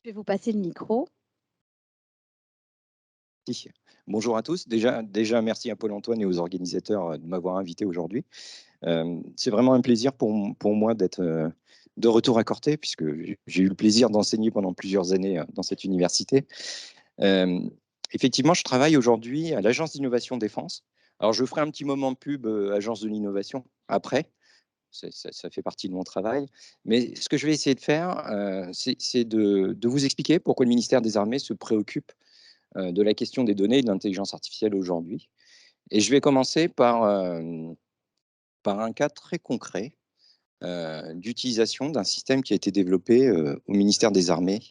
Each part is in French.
Je vais vous passer le micro. Si. Bonjour à tous. Déjà merci à Paul-Antoine et aux organisateurs, de m'avoir invité aujourd'hui. C'est vraiment un plaisir pour moi d'être, de retour à Corté puisque j'ai eu le plaisir d'enseigner pendant plusieurs années, dans cette université. Hem, Effectivement, je travaille aujourd'hui à l'Agence d'innovation défense. Alors je ferai un petit moment de pub, agence de l'innovation après, ça fait partie de mon travail. Mais ce que je vais essayer de faire, c'est de vous expliquer pourquoi le ministère des Armées se préoccupe de la question des données et de l'intelligence artificielle aujourd'hui. Et je vais commencer par un cas très concret d'utilisation d'un système qui a été développé au ministère des Armées.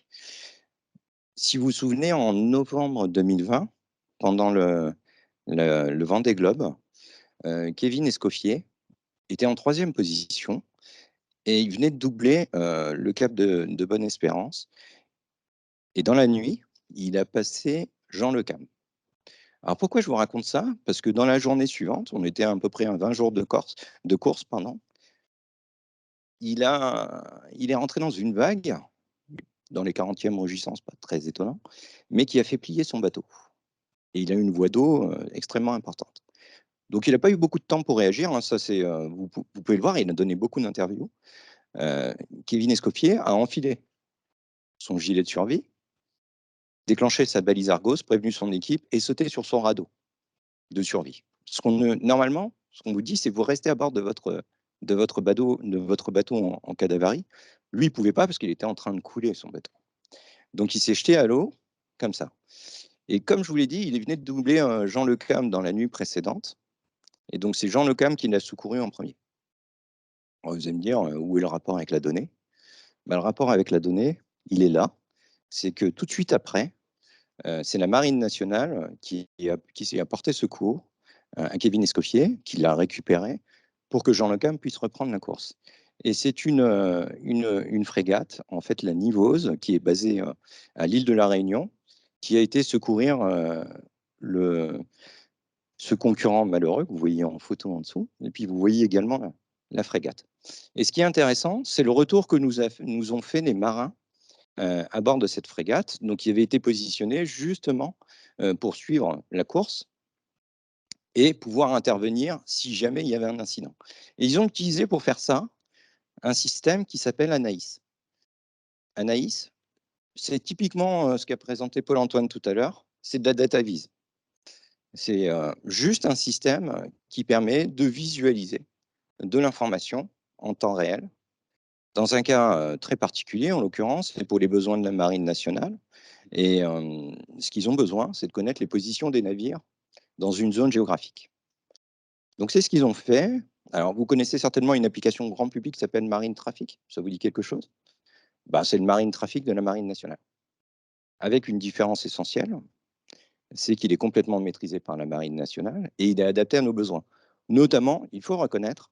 Si vous vous souvenez, en novembre 2020, pendant le Vendée Globe, Kevin Escoffier était en troisième position et il venait de doubler le cap de Bonne-Espérance. Et dans la nuit, il a passé Jean Le Cam. Alors pourquoi je vous raconte ça? Parce que dans la journée suivante, on était à peu près à 20 jours de course, pardon. Il est rentré dans une vague, dans les 40e regissances, pas très étonnant, mais qui a fait plier son bateau. Et il a eu une voie d'eau extrêmement importante. Donc il n'a pas eu beaucoup de temps pour réagir, hein, ça c'est, vous pouvez le voir, il a donné beaucoup d'interviews. Kevin Escoffier a enfilé son gilet de survie, déclenché sa balise Argos, prévenu son équipe et sauté sur son radeau de survie. Normalement, ce qu'on vous dit, c'est vous restez à bord de votre bateau en cas d'avarie. Lui, il pouvait pas parce qu'il était en train de couler son bateau. Donc, il s'est jeté à l'eau comme ça. Et comme je vous l'ai dit, il venait de doubler Jean Le Cam dans la nuit précédente. Et donc, c'est Jean Le Cam qui l'a secouru en premier. Alors, vous allez me dire, où est le rapport avec la donnée? Ben, le rapport avec la donnée, il est là. C'est que tout de suite après, c'est la Marine nationale qui s'est apporté secours à Kevin Escoffier, qui l'a récupéré pour que Jean Le Cam puisse reprendre la course. Et c'est une frégate, en fait la Nivose, qui est basée à l'île de la Réunion, qui a été secourir le, ce concurrent malheureux que vous voyez en photo en dessous. Et puis vous voyez également la frégate. Et ce qui est intéressant, c'est le retour que nous ont fait les marins à bord de cette frégate, donc qui avait été positionnée justement pour suivre la course et pouvoir intervenir si jamais il y avait un incident. Et ils ont utilisé pour faire ça un système qui s'appelle Anaïs. Anaïs, c'est typiquement ce qu'a présenté Paul-Antoine tout à l'heure, c'est de la data vise. C'est juste un système qui permet de visualiser de l'information en temps réel. Dans un cas très particulier, en l'occurrence, c'est pour les besoins de la Marine nationale. Et ce qu'ils ont besoin, c'est de connaître les positions des navires dans une zone géographique. Donc c'est ce qu'ils ont fait. Alors vous connaissez certainement une application grand public qui s'appelle Marine Traffic, ça vous dit quelque chose? Bah, c'est le Marine Traffic de la Marine nationale. Avec une différence essentielle, c'est qu'il est complètement maîtrisé par la Marine nationale et il est adapté à nos besoins. Notamment, il faut reconnaître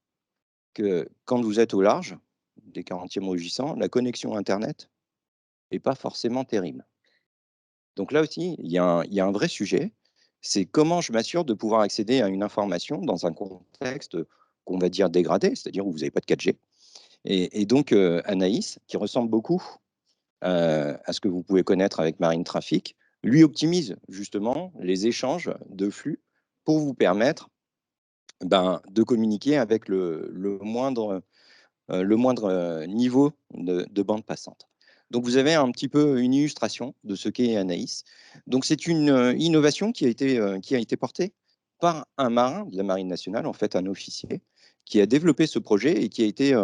que quand vous êtes au large des 40e rugissants, la connexion internet est pas forcément terrible. Donc là aussi, il y a un vrai sujet, c'est comment je m'assure de pouvoir accéder à une information dans un contexte qu'on va dire dégradé, c'est-à-dire où vous n'avez pas de 4G. Et donc Anaïs, qui ressemble beaucoup à ce que vous pouvez connaître avec Marine Traffic, lui optimise justement les échanges de flux pour vous permettre de communiquer avec le moindre niveau de bande passante. Donc vous avez un petit peu une illustration de ce qu'est Anaïs. Donc c'est une innovation qui a été portée par un marin de la Marine nationale, en fait un officier, qui a développé ce projet et qui a été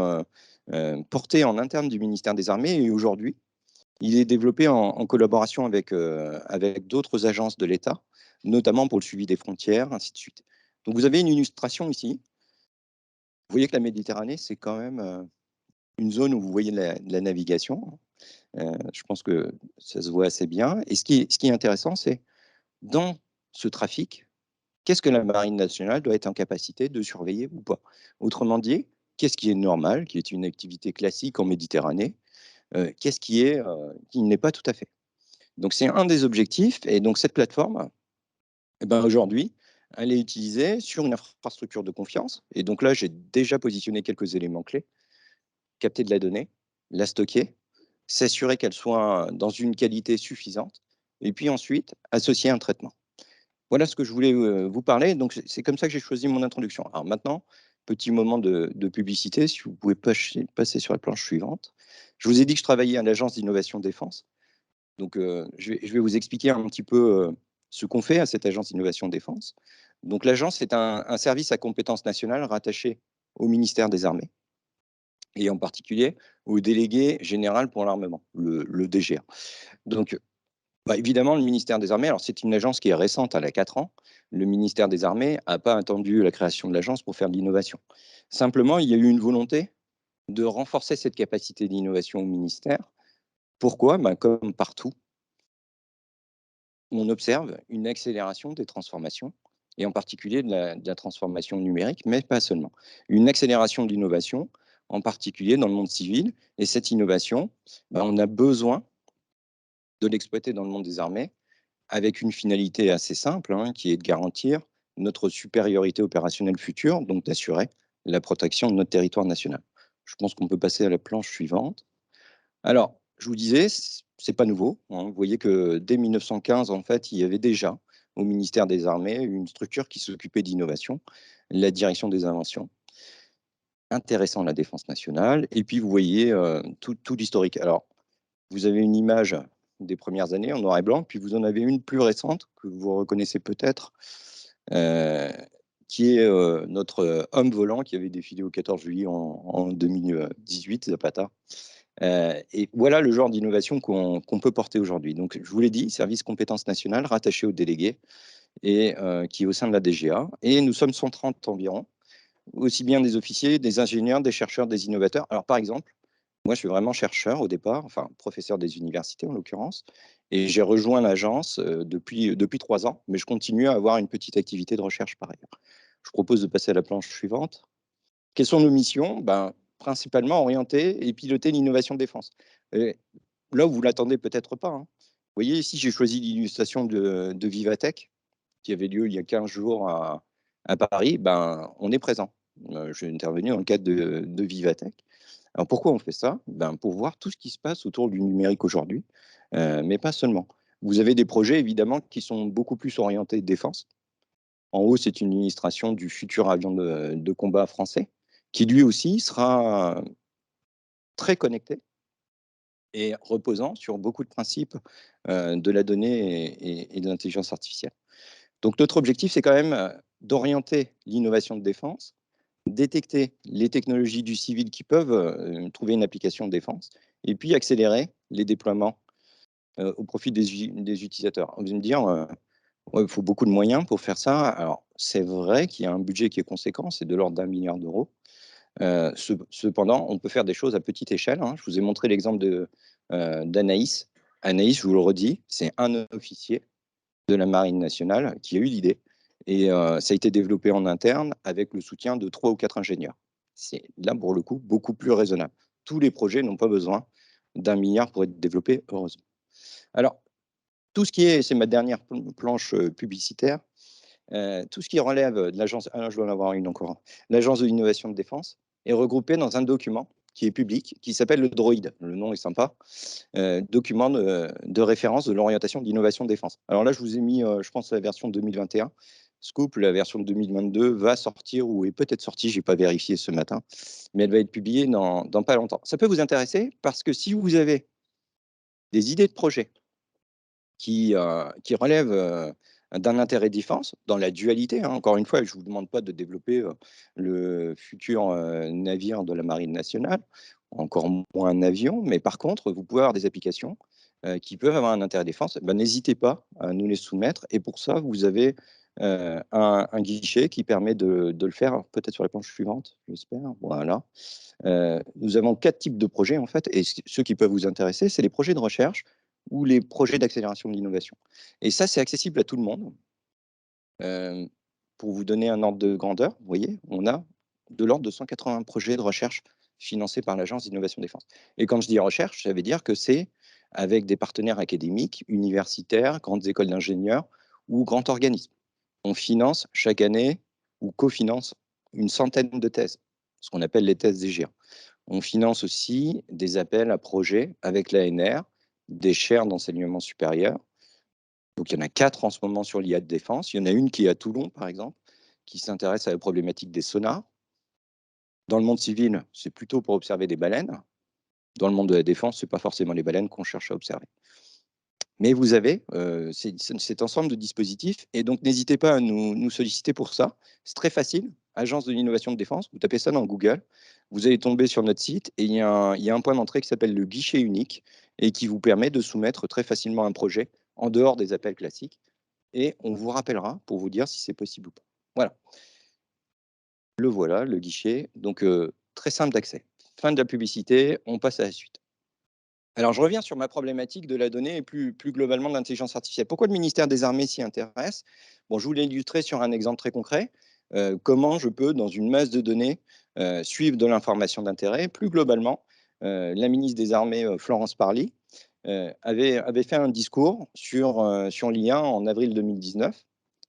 porté en interne du ministère des Armées. Et aujourd'hui, il est développé en collaboration avec d'autres agences de l'État, notamment pour le suivi des frontières, ainsi de suite. Donc vous avez une illustration ici. Vous voyez que la Méditerranée, c'est quand même une zone où vous voyez de la navigation. Je pense que ça se voit assez bien. Et ce qui est intéressant, c'est dans ce trafic, qu'est-ce que la Marine nationale doit être en capacité de surveiller ou pas? Autrement dit, qu'est-ce qui est normal, qui est une activité classique en Méditerranée? Qu'est-ce qui n'est pas tout à fait? Donc c'est un des objectifs. Et donc cette plateforme, eh ben, aujourd'hui, elle est utilisée sur une infrastructure de confiance. Et donc là, j'ai déjà positionné quelques éléments clés: capter de la donnée, la stocker, s'assurer qu'elles soient dans une qualité suffisante, et puis ensuite associer un traitement. Voilà ce que je voulais vous parler. Donc, c'est comme ça que j'ai choisi mon introduction. Alors maintenant, petit moment de publicité, si vous pouvez passer sur la planche suivante. Je vous ai dit que je travaillais à l'Agence d'innovation défense. Donc, je vais vous expliquer un petit peu ce qu'on fait à cette Agence d'innovation défense. Donc, l'agence est un service à compétence nationale rattaché au ministère des Armées et en particulier au délégué général pour l'armement, le DGA. Donc, bah, évidemment, le ministère des Armées, alors c'est une agence qui est récente, elle a 4 ans. Le ministère des Armées n'a pas attendu la création de l'agence pour faire de l'innovation. Simplement, il y a eu une volonté de renforcer cette capacité d'innovation au ministère. Pourquoi? Ben, comme partout, on observe une accélération des transformations, et en particulier de la transformation numérique, mais pas seulement. Une accélération de l'innovation, en particulier dans le monde civil. Et cette innovation, ben, on a besoin de l'exploiter dans le monde des armées, avec une finalité assez simple, hein, qui est de garantir notre supériorité opérationnelle future, donc d'assurer la protection de notre territoire national. Je pense qu'on peut passer à la planche suivante. Alors, je vous disais, c'est pas nouveau, hein. Vous voyez que dès 1915, en fait, il y avait déjà au ministère des Armées une structure qui s'occupait d'innovation, la direction des inventions, intéressant la défense nationale. Et puis, vous voyez tout l'historique. Alors, vous avez une image des premières années en noir et blanc, puis vous en avez une plus récente que vous reconnaissez peut-être, euh, qui est notre homme volant qui avait défilé au 14 juillet en 2018, Zapata. Et voilà le genre d'innovation qu'on peut porter aujourd'hui. Donc, je vous l'ai dit, service compétences nationales rattaché au délégué et qui est au sein de la DGA. Et nous sommes 130 environ, aussi bien des officiers, des ingénieurs, des chercheurs, des innovateurs. Alors, par exemple, moi, je suis vraiment chercheur au départ, enfin professeur des universités en l'occurrence, et j'ai rejoint l'agence depuis 3 ans, mais je continue à avoir une petite activité de recherche par ailleurs. Je propose de passer à la planche suivante. Quelles sont nos missions? Ben, principalement orienter et piloter l'innovation de défense. Et là où vous l'attendez peut-être pas, hein. Vous voyez, ici, j'ai choisi l'illustration de Vivatech, qui avait lieu il y a 15 jours à Paris. Ben, on est présent. Je suis intervenu dans le cadre de Vivatech. Alors pourquoi on fait ça? Ben, pour voir tout ce qui se passe autour du numérique aujourd'hui, mais pas seulement. Vous avez des projets évidemment qui sont beaucoup plus orientés défense. En haut, c'est une illustration du futur avion de combat français, qui lui aussi sera très connecté et reposant sur beaucoup de principes de la donnée et de l'intelligence artificielle. Donc notre objectif, c'est quand même d'orienter l'innovation de défense, détecter les technologies du civil qui peuvent trouver une application de défense, et puis accélérer les déploiements au profit des utilisateurs. Vous allez me dire, ouais, il faut beaucoup de moyens pour faire ça. Alors, c'est vrai qu'il y a un budget qui est conséquent, c'est de l'ordre d'1 milliard d'euros. Cependant, on peut faire des choses à petite échelle, hein. Je vous ai montré l'exemple d'Anaïs. Anaïs, je vous le redis, c'est un officier de la Marine nationale qui a eu l'idée. Et ça a été développé en interne avec le soutien de 3 ou 4 ingénieurs. C'est là, pour le coup, beaucoup plus raisonnable. Tous les projets n'ont pas besoin d'1 milliard pour être développés, heureusement. Alors, tout ce qui est, c'est ma dernière planche publicitaire, tout ce qui relève de l'agence, ah, je dois en avoir une encore, l'agence de l'innovation de défense, est regroupé dans un document qui est public, qui s'appelle le Droïde. Le nom est sympa. Document de référence de l'orientation d'innovation de défense. Alors là, je vous ai mis, je pense, la version 2021. Scoop, la version 2022 va sortir ou est peut-être sortie, je n'ai pas vérifié ce matin, mais elle va être publiée dans pas longtemps. Ça peut vous intéresser parce que si vous avez des idées de projets qui relèvent d'un intérêt défense, dans la dualité, hein, encore une fois, je ne vous demande pas de développer le futur navire de la Marine nationale, encore moins un avion, mais par contre, vous pouvez avoir des applications qui peuvent avoir un intérêt défense. Ben, n'hésitez pas à nous les soumettre. Et pour ça, vous avez un guichet qui permet de le faire, peut-être sur la planche suivante, j'espère. Voilà. Nous avons 4 types de projets, en fait, et ceux qui peuvent vous intéresser, c'est les projets de recherche ou les projets d'accélération de l'innovation. Et ça, c'est accessible à tout le monde. Euh, pour vous donner un ordre de grandeur, vous voyez, on a de l'ordre de 180 projets de recherche financés par l'Agence d'innovation défense. Et quand je dis recherche, ça veut dire que c'est avec des partenaires académiques, universitaires, grandes écoles d'ingénieurs ou grands organismes. On finance chaque année ou cofinance une centaine de thèses, ce qu'on appelle les thèses DGA. On finance aussi des appels à projets avec l'ANR, des chaires d'enseignement supérieur. Donc il y en a 4 en ce moment sur l'IA de défense. Il y en a une qui est à Toulon, par exemple, qui s'intéresse à la problématique des sonars. Dans le monde civil, c'est plutôt pour observer des baleines. Dans le monde de la défense, ce n'est pas forcément les baleines qu'on cherche à observer. Mais vous avez cet ensemble de dispositifs et donc n'hésitez pas à nous solliciter pour ça. C'est très facile, Agence de l'innovation de défense, vous tapez ça dans Google, vous allez tomber sur notre site et il y a un point d'entrée qui s'appelle le guichet unique et qui vous permet de soumettre très facilement un projet en dehors des appels classiques et on vous rappellera pour vous dire si c'est possible ou pas. Voilà, le voilà, le guichet, donc très simple d'accès. Fin de la publicité, on passe à la suite. Alors, je reviens sur ma problématique de la donnée et plus globalement de l'intelligence artificielle. Pourquoi le ministère des Armées s'y intéresse? Bon, je vous l'ai illustré sur un exemple très concret. Comment je peux, dans une masse de données, suivre de l'information d'intérêt. Plus globalement, la ministre des Armées, Florence Parly, avait fait un discours sur l'IA en avril 2019,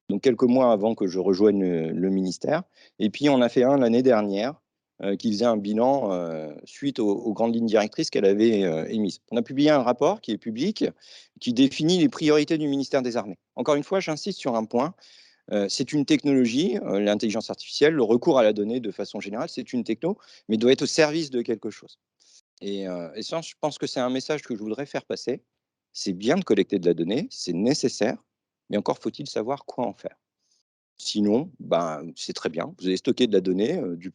donc quelques mois avant que je rejoigne le ministère. Et puis, on a fait un l'année dernière qui faisait un bilan suite aux grandes lignes directrices qu'elle avait émises. On a publié un rapport qui est public, qui définit les priorités du ministère des Armées. Encore une fois, j'insiste sur un point, c'est une technologie, l'intelligence artificielle, le recours à la donnée de façon générale, c'est une techno, mais doit être au service de quelque chose. Et ça, je pense que c'est un message que je voudrais faire passer. C'est bien de collecter de la donnée, c'est nécessaire, mais encore faut-il savoir quoi en faire. Sinon, ben, c'est très bien. Vous allez stocker de la donnée, du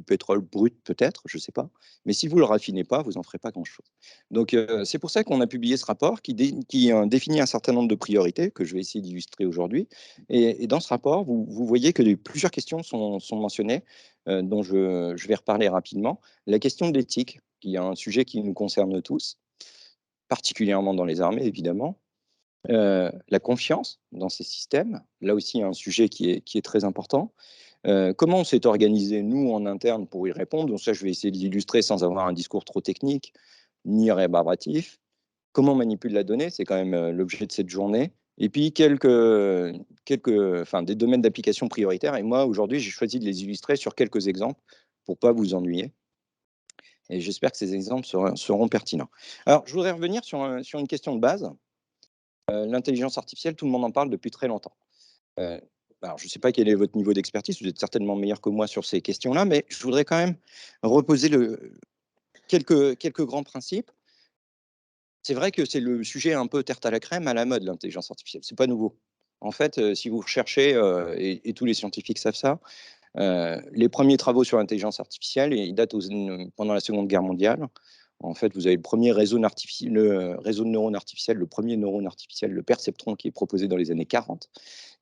pétrole brut peut-être, je ne sais pas. Mais si vous ne le raffinez pas, vous n'en ferez pas grand-chose. Donc, c'est pour ça qu'on a publié ce rapport qui définit un certain nombre de priorités que je vais essayer d'illustrer aujourd'hui. Et dans ce rapport, vous voyez que plusieurs questions sont mentionnées, dont je vais reparler rapidement. La question de l'éthique, qui est un sujet qui nous concerne tous, particulièrement dans les armées, évidemment. La confiance dans ces systèmes, là aussi un sujet qui est très important. Comment on s'est organisé, nous, en interne, pour y répondre? Donc ça, je vais essayer de l'illustrer sans avoir un discours trop technique, ni rébarbatif. Comment on manipule la donnée? C'est quand même l'objet de cette journée. Et puis, enfin, des domaines d'application prioritaires. Et moi, aujourd'hui, j'ai choisi de les illustrer sur quelques exemples pour ne pas vous ennuyer. Et j'espère que ces exemples seront pertinents. Alors, je voudrais revenir sur une question de base. L'intelligence artificielle, tout le monde en parle depuis très longtemps. Heu, alors je ne sais pas quel est votre niveau d'expertise, vous êtes certainement meilleur que moi sur ces questions-là, mais je voudrais quand même reposer quelques grands principes. C'est vrai que c'est le sujet un peu tarte à la crème à la mode, l'intelligence artificielle, c'est pas nouveau. En fait, si vous recherchez, et tous les scientifiques savent ça, les premiers travaux sur l'intelligence artificielle, ils datent pendant la Seconde Guerre mondiale. En fait, vous avez le réseau de neurones artificiels, le premier neurone artificiel, le perceptron, qui est proposé dans les années 40.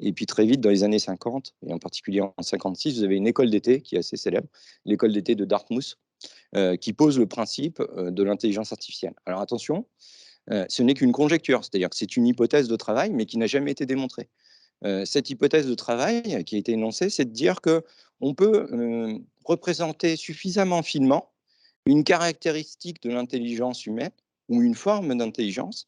Et puis très vite, dans les années 50, et en particulier en 56, vous avez une école d'été qui est assez célèbre, l'école d'été de Dartmouth, qui pose le principe de l'intelligence artificielle. Alors attention, ce n'est qu'une conjecture, c'est-à-dire que c'est une hypothèse de travail, mais qui n'a jamais été démontrée. Cette hypothèse de travail qui a été énoncée, c'est de dire qu'on peut représenter suffisamment finement une caractéristique de l'intelligence humaine ou une forme d'intelligence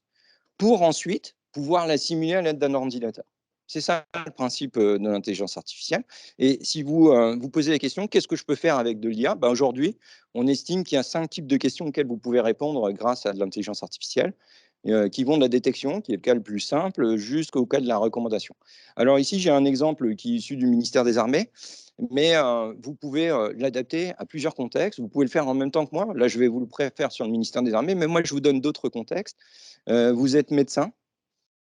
pour ensuite pouvoir la simuler à l'aide d'un ordinateur. C'est ça le principe de l'intelligence artificielle. Et si vous posez la question, qu'est-ce que je peux faire avec de l'IA? Ben aujourd'hui, on estime qu'il y a 5 types de questions auxquelles vous pouvez répondre grâce à de l'intelligence artificielle, qui vont de la détection, qui est le cas le plus simple, jusqu'au cas de la recommandation. Alors ici, j'ai un exemple qui est issu du ministère des Armées, mais vous pouvez l'adapter à plusieurs contextes. Vous pouvez le faire en même temps que moi. Là, je vais vous le faire sur le ministère des Armées, mais moi, je vous donne d'autres contextes. Vous êtes médecin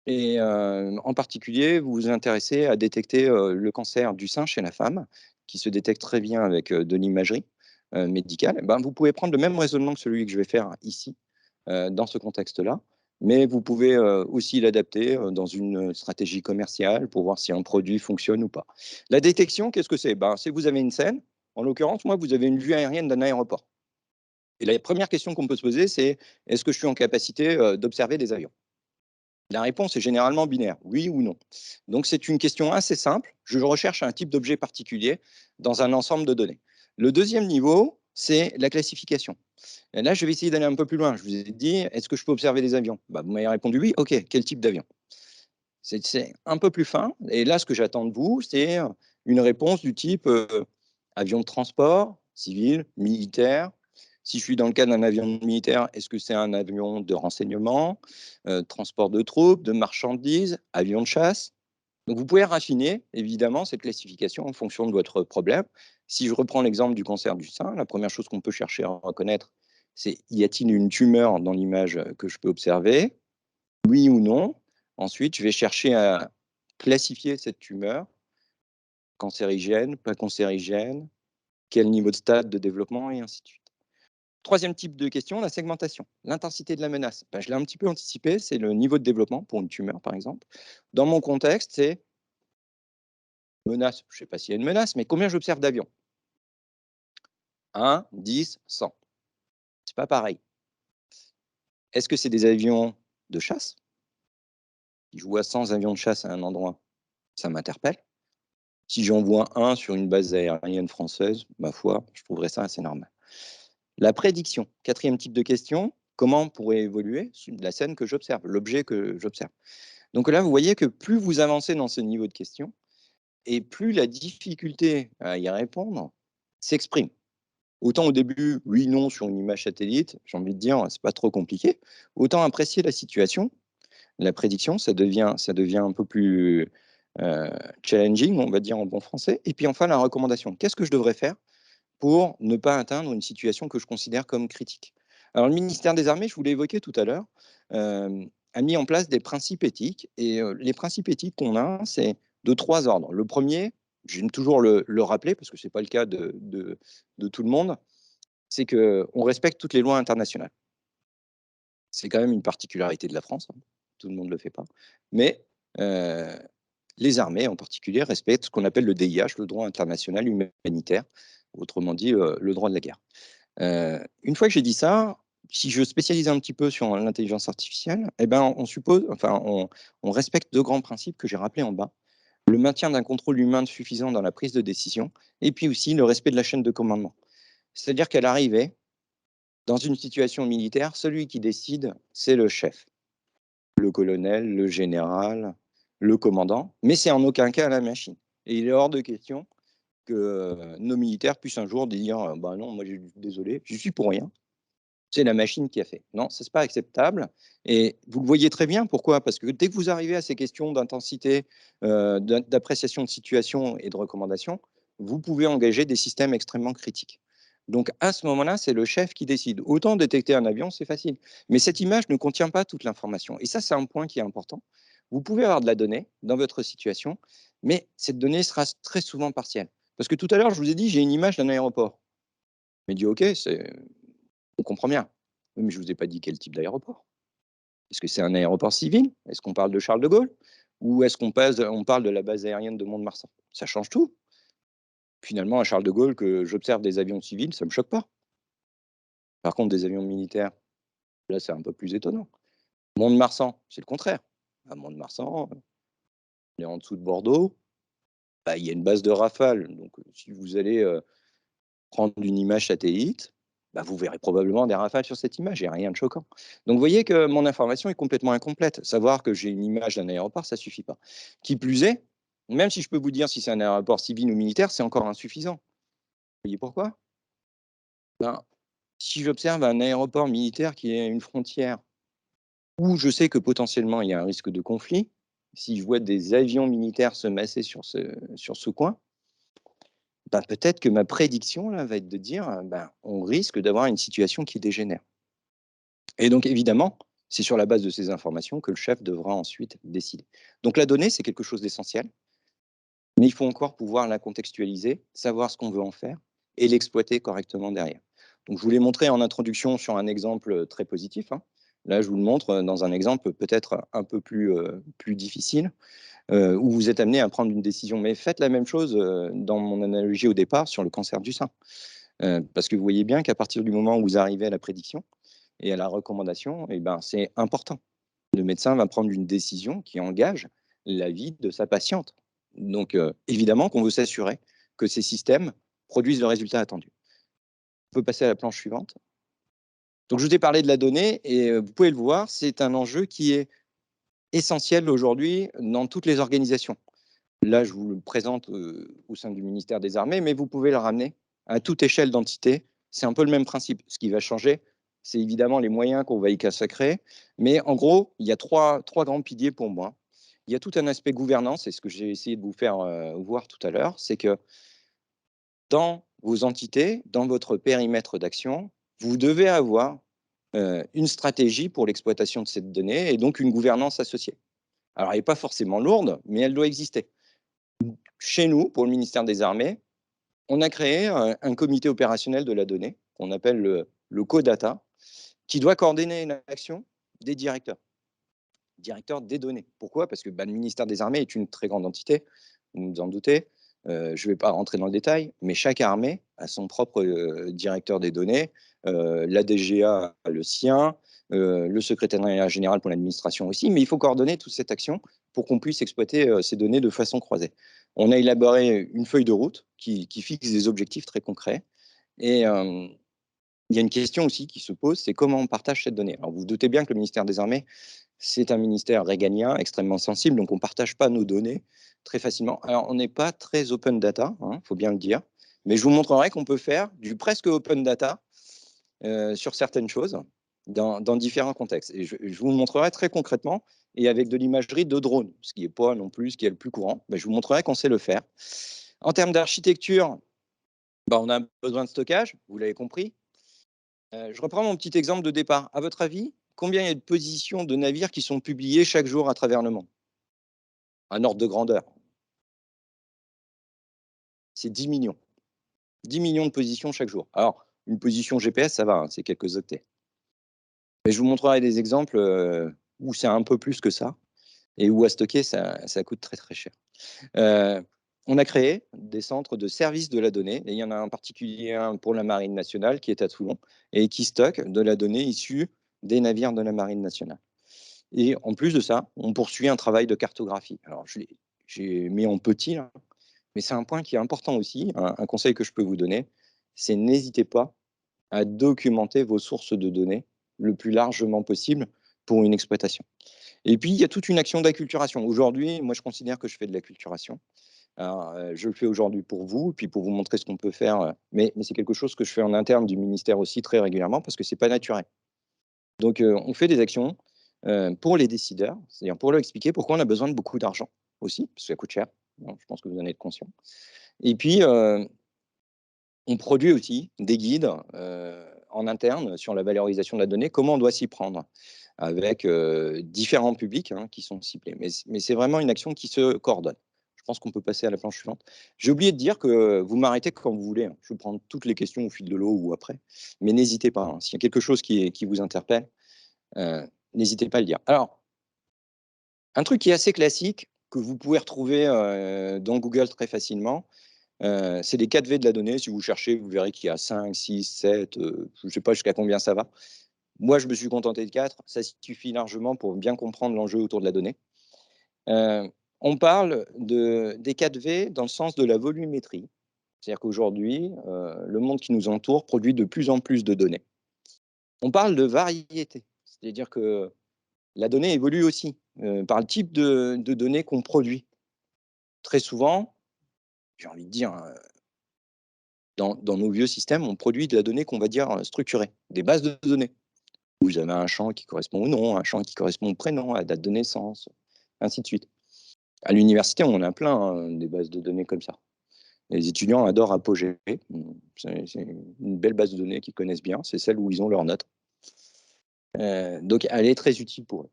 et en particulier, vous vous intéressez à détecter le cancer du sein chez la femme, qui se détecte très bien avec de l'imagerie médicale. Eh ben, vous pouvez prendre le même raisonnement que celui que je vais faire ici, dans ce contexte-là, mais vous pouvez aussi l'adapter dans une stratégie commerciale pour voir si un produit fonctionne ou pas. La détection, qu'est-ce que c'est? Ben, c'est que vous avez une scène, en l'occurrence, moi, vous avez une vue aérienne d'un aéroport. Et la première question qu'on peut se poser, c'est: est-ce que je suis en capacité d'observer des avions? La réponse est généralement binaire, oui ou non. Donc c'est une question assez simple. Je recherche un type d'objet particulier dans un ensemble de données. Le deuxième niveau, c'est la classification. Et là, je vais essayer d'aller un peu plus loin. Je vous ai dit, est-ce que je peux observer des avions? Bah, vous m'avez répondu oui. OK, quel type d'avion? C'est un peu plus fin. Et là, ce que j'attends de vous, c'est une réponse du type avion de transport, civil, militaire, Si je suis dans le cas d'un avion militaire, est-ce que c'est un avion de renseignement, transport de troupes, de marchandises, avion de chasse? Donc vous pouvez raffiner évidemment cette classification en fonction de votre problème. Si je reprends l'exemple du cancer du sein, la première chose qu'on peut chercher à reconnaître, c'est y a-t-il une tumeur dans l'image que je peux observer? Oui ou non? Ensuite, je vais chercher à classifier cette tumeur, cancérigène, pas cancérigène, quel niveau de stade de développement et ainsi de suite. Troisième type de question, la segmentation, l'intensité de la menace. Ben, je l'ai un petit peu anticipé, c'est le niveau de développement pour une tumeur par exemple. Dans mon contexte, c'est menace, je ne sais pas s'il y a une menace, mais combien j'observe d'avions? 1, 10, 100. C'est pas pareil. Est-ce que c'est des avions de chasse? Si je vois 100 avions de chasse à un endroit, ça m'interpelle. Si j'en vois un sur une base aérienne française, ma foi, je trouverais ça assez normal. La prédiction, quatrième type de question, comment pourrait évoluer la scène que j'observe, l'objet que j'observe? Donc là, vous voyez que plus vous avancez dans ce niveau de question, et plus la difficulté à y répondre s'exprime. Autant au début, oui, non, sur une image satellite, j'ai envie de dire, c'est pas trop compliqué. Autant apprécier la situation, la prédiction, ça devient un peu plus challenging, on va dire en bon français. Et puis enfin, la recommandation. Qu'est-ce que je devrais faire pour ne pas atteindre une situation que je considère comme critique? Alors, le ministère des Armées, je vous l'ai évoqué tout à l'heure, a mis en place des principes éthiques. Et les principes éthiques qu'on a, c'est de 3 ordres. Le premier, j'aime toujours le rappeler parce que ce n'est pas le cas de tout le monde, c'est qu'on respecte toutes les lois internationales. C'est quand même une particularité de la France, hein, tout le monde ne le fait pas. Mais heu, les armées en particulier respectent ce qu'on appelle le DIH, le droit international humanitaire, autrement dit, le droit de la guerre. Une fois que j'ai dit ça, si je spécialise un petit peu sur l'intelligence artificielle, eh ben, on respecte 2 grands principes que j'ai rappelés en bas. Le maintien d'un contrôle humain suffisant dans la prise de décision et puis aussi le respect de la chaîne de commandement. C'est-à-dire qu'à l'arrivée, dans une situation militaire, celui qui décide, c'est le chef, le colonel, le général, le commandant, mais c'est en aucun cas la machine. Et il est hors de question que nos militaires puissent un jour dire bah non, moi, désolé, je suis pour rien. C'est la machine qui a fait. Non, ça c'est pas acceptable. Et vous le voyez très bien. Pourquoi? Parce que dès que vous arrivez à ces questions d'intensité, d'appréciation de situation et de recommandation, vous pouvez engager des systèmes extrêmement critiques. Donc à ce moment-là, c'est le chef qui décide. Autant détecter un avion, c'est facile. Mais cette image ne contient pas toute l'information. Et ça, c'est un point qui est important. Vous pouvez avoir de la donnée dans votre situation, mais cette donnée sera très souvent partielle. Parce que tout à l'heure, je vous ai dit, j'ai une image d'un aéroport. Mais dit, OK, on comprend bien. Oui, mais je ne vous ai pas dit quel type d'aéroport. Est-ce que c'est un aéroport civil? Est-ce qu'on parle de Charles de Gaulle? Ou est-ce on parle de la base aérienne de Mont-de-Marsan? Ça change tout. Finalement, à Charles de Gaulle, que j'observe des avions civils, ça ne me choque pas. Par contre, des avions militaires, là, c'est un peu plus étonnant. Mont-de-Marsan, c'est le contraire. À Mont-de-Marsan, on est en dessous de Bordeaux, bah, il y a une base de Rafale. Donc, si vous allez prendre une image satellite, bah, vous verrez probablement des rafales sur cette image, il y a rien de choquant. Donc vous voyez que mon information est complètement incomplète. Savoir que j'ai une image d'un aéroport, ça suffit pas. Qui plus est, même si je peux vous dire si c'est un aéroport civil ou militaire, c'est encore insuffisant. Vous voyez pourquoi? Ben, si j'observe un aéroport militaire qui est une frontière où je sais que potentiellement il y a un risque de conflit, si je vois des avions militaires se masser sur ce coin, ben, peut-être que ma prédiction là va être de dire, ben, on risque d'avoir une situation qui dégénère. Et donc évidemment, c'est sur la base de ces informations que le chef devra ensuite décider. Donc la donnée, c'est quelque chose d'essentiel, mais il faut encore pouvoir la contextualiser, savoir ce qu'on veut en faire et l'exploiter correctement derrière. Donc je vous l'ai montré en introduction sur un exemple très positif, hein. Là, je vous le montre dans un exemple peut-être un peu plus difficile, où vous êtes amené à prendre une décision. Mais faites la même chose dans mon analogie au départ sur le cancer du sein. Parce que vous voyez bien qu'à partir du moment où vous arrivez à la prédiction, et à la recommandation, eh ben, c'est important. Le médecin va prendre une décision qui engage la vie de sa patiente. Donc, évidemment qu'on veut s'assurer que ces systèmes produisent le résultat attendu. On peut passer à la planche suivante. Donc, je vous ai parlé de la donnée et vous pouvez le voir, c'est un enjeu qui est essentiel aujourd'hui dans toutes les organisations. Là, je vous le présente au sein du ministère des Armées, mais vous pouvez le ramener à toute échelle d'entité C'est un peu le même principe. Ce qui va changer, c'est évidemment les moyens qu'on va y consacrer. Mais en gros, il y a trois grands piliers pour moi. Il y a tout un aspect gouvernance, et ce que j'ai essayé de vous faire voir tout à l'heure, c'est que dans vos entités, dans votre périmètre d'action, vous devez avoir une stratégie pour l'exploitation de cette donnée et donc une gouvernance associée. Alors, elle n'est pas forcément lourde, mais elle doit exister. Chez nous, pour le ministère des Armées, on a créé un comité opérationnel de la donnée, qu'on appelle le CODATA, qui doit coordonner l'action des directeurs des données. Pourquoi? Parce que le ministère des Armées est une très grande entité, vous vous en doutez. Je ne vais pas rentrer dans le détail, mais chaque armée a son propre directeur des données. La DGA a le sien, le secrétariat général pour l'administration aussi, mais il faut coordonner toute cette action pour qu'on puisse exploiter ces données de façon croisée. On a élaboré une feuille de route qui fixe des objectifs très concrets. Et il y a une question aussi qui se pose, c'est comment on partage cette donnée. Alors vous vous doutez bien que le ministère des Armées, c'est un ministère régalien, extrêmement sensible, donc on ne partage pas nos données très facilement. Alors on n'est pas très open data, faut bien le dire, mais je vous montrerai qu'on peut faire du presque open data sur certaines choses dans différents contextes. Et je vous montrerai très concrètement et avec de l'imagerie de drone, ce qui n'est pas non plus ce qui est le plus courant, mais je vous montrerai qu'on sait le faire. En termes d'architecture, on a besoin de stockage, vous l'avez compris. Je reprends mon petit exemple de départ. À votre avis, combien il y a de positions de navires qui sont publiées chaque jour à travers le monde? Un ordre de grandeur. C'est 10 millions. 10 millions de positions chaque jour. Alors, une position GPS, ça va, hein, c'est quelques octets. Mais je vous montrerai des exemples où c'est un peu plus que ça et où à stocker, ça coûte très très cher. On a créé des centres de services de la donnée, et il y en a en particulier un pour la Marine nationale qui est à Toulon et qui stocke de la donnée issue des navires de la Marine nationale. Et en plus de ça, on poursuit un travail de cartographie. Alors, j'ai mis en petit, là, mais c'est un point qui est important aussi. Un conseil que je peux vous donner, c'est n'hésitez pas à documenter vos sources de données le plus largement possible pour une exploitation. Et puis, il y a toute une action d'acculturation. Aujourd'hui, moi, je considère que je fais de l'acculturation. Alors, je le fais aujourd'hui pour vous, puis pour vous montrer ce qu'on peut faire, mais c'est quelque chose que je fais en interne du ministère aussi très régulièrement parce que c'est pas naturel. Donc, on fait des actions pour les décideurs, c'est-à-dire pour leur expliquer pourquoi on a besoin de beaucoup d'argent aussi, parce que ça coûte cher. Donc, je pense que vous en êtes conscient. Et puis, on produit aussi des guides en interne sur la valorisation de la donnée, comment on doit s'y prendre, avec différents publics qui sont ciblés. Mais c'est vraiment une action qui se coordonne. Je pense qu'on peut passer à la planche suivante. J'ai oublié de dire que vous m'arrêtez quand vous voulez. Je vais prendre toutes les questions au fil de l'eau ou après. Mais n'hésitez pas. S'il y a quelque chose qui vous interpelle, n'hésitez pas à le dire. Alors, un truc qui est assez classique, que vous pouvez retrouver dans Google très facilement, c'est les 4 V de la donnée. Si vous cherchez, vous verrez qu'il y a 5, 6, 7, je ne sais pas jusqu'à combien ça va. Moi, je me suis contenté de 4. Ça suffit largement pour bien comprendre l'enjeu autour de la donnée. On parle des 4 V dans le sens de la volumétrie. C'est-à-dire qu'aujourd'hui, le monde qui nous entoure produit de plus en plus de données. On parle de variété, c'est-à-dire que la donnée évolue aussi par le type de données qu'on produit. Très souvent, j'ai envie de dire, dans nos vieux systèmes, on produit de la donnée qu'on va dire structurée, des bases de données. Vous avez un champ qui correspond au nom, un champ qui correspond au prénom, à la date de naissance, ainsi de suite. À l'université, on en a plein des bases de données comme ça. Les étudiants adorent Apogée. C'est une belle base de données qu'ils connaissent bien. C'est celle où ils ont leurs notes. Donc, elle est très utile pour eux,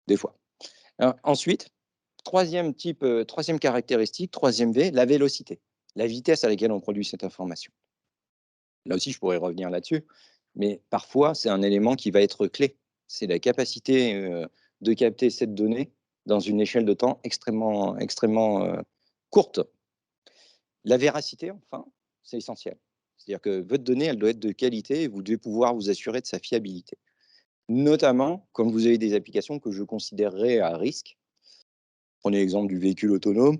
des fois. Alors, ensuite, troisième caractéristique, troisième V, la vélocité, la vitesse à laquelle on produit cette information. Là aussi, je pourrais revenir là-dessus, mais parfois, c'est un élément qui va être clé. C'est la capacité de capter cette donnée dans une échelle de temps extrêmement, extrêmement courte. La véracité, enfin, c'est essentiel. C'est-à-dire que votre donnée, elle doit être de qualité et vous devez pouvoir vous assurer de sa fiabilité. Notamment quand vous avez des applications que je considérerais à risque. Prenez l'exemple du véhicule autonome.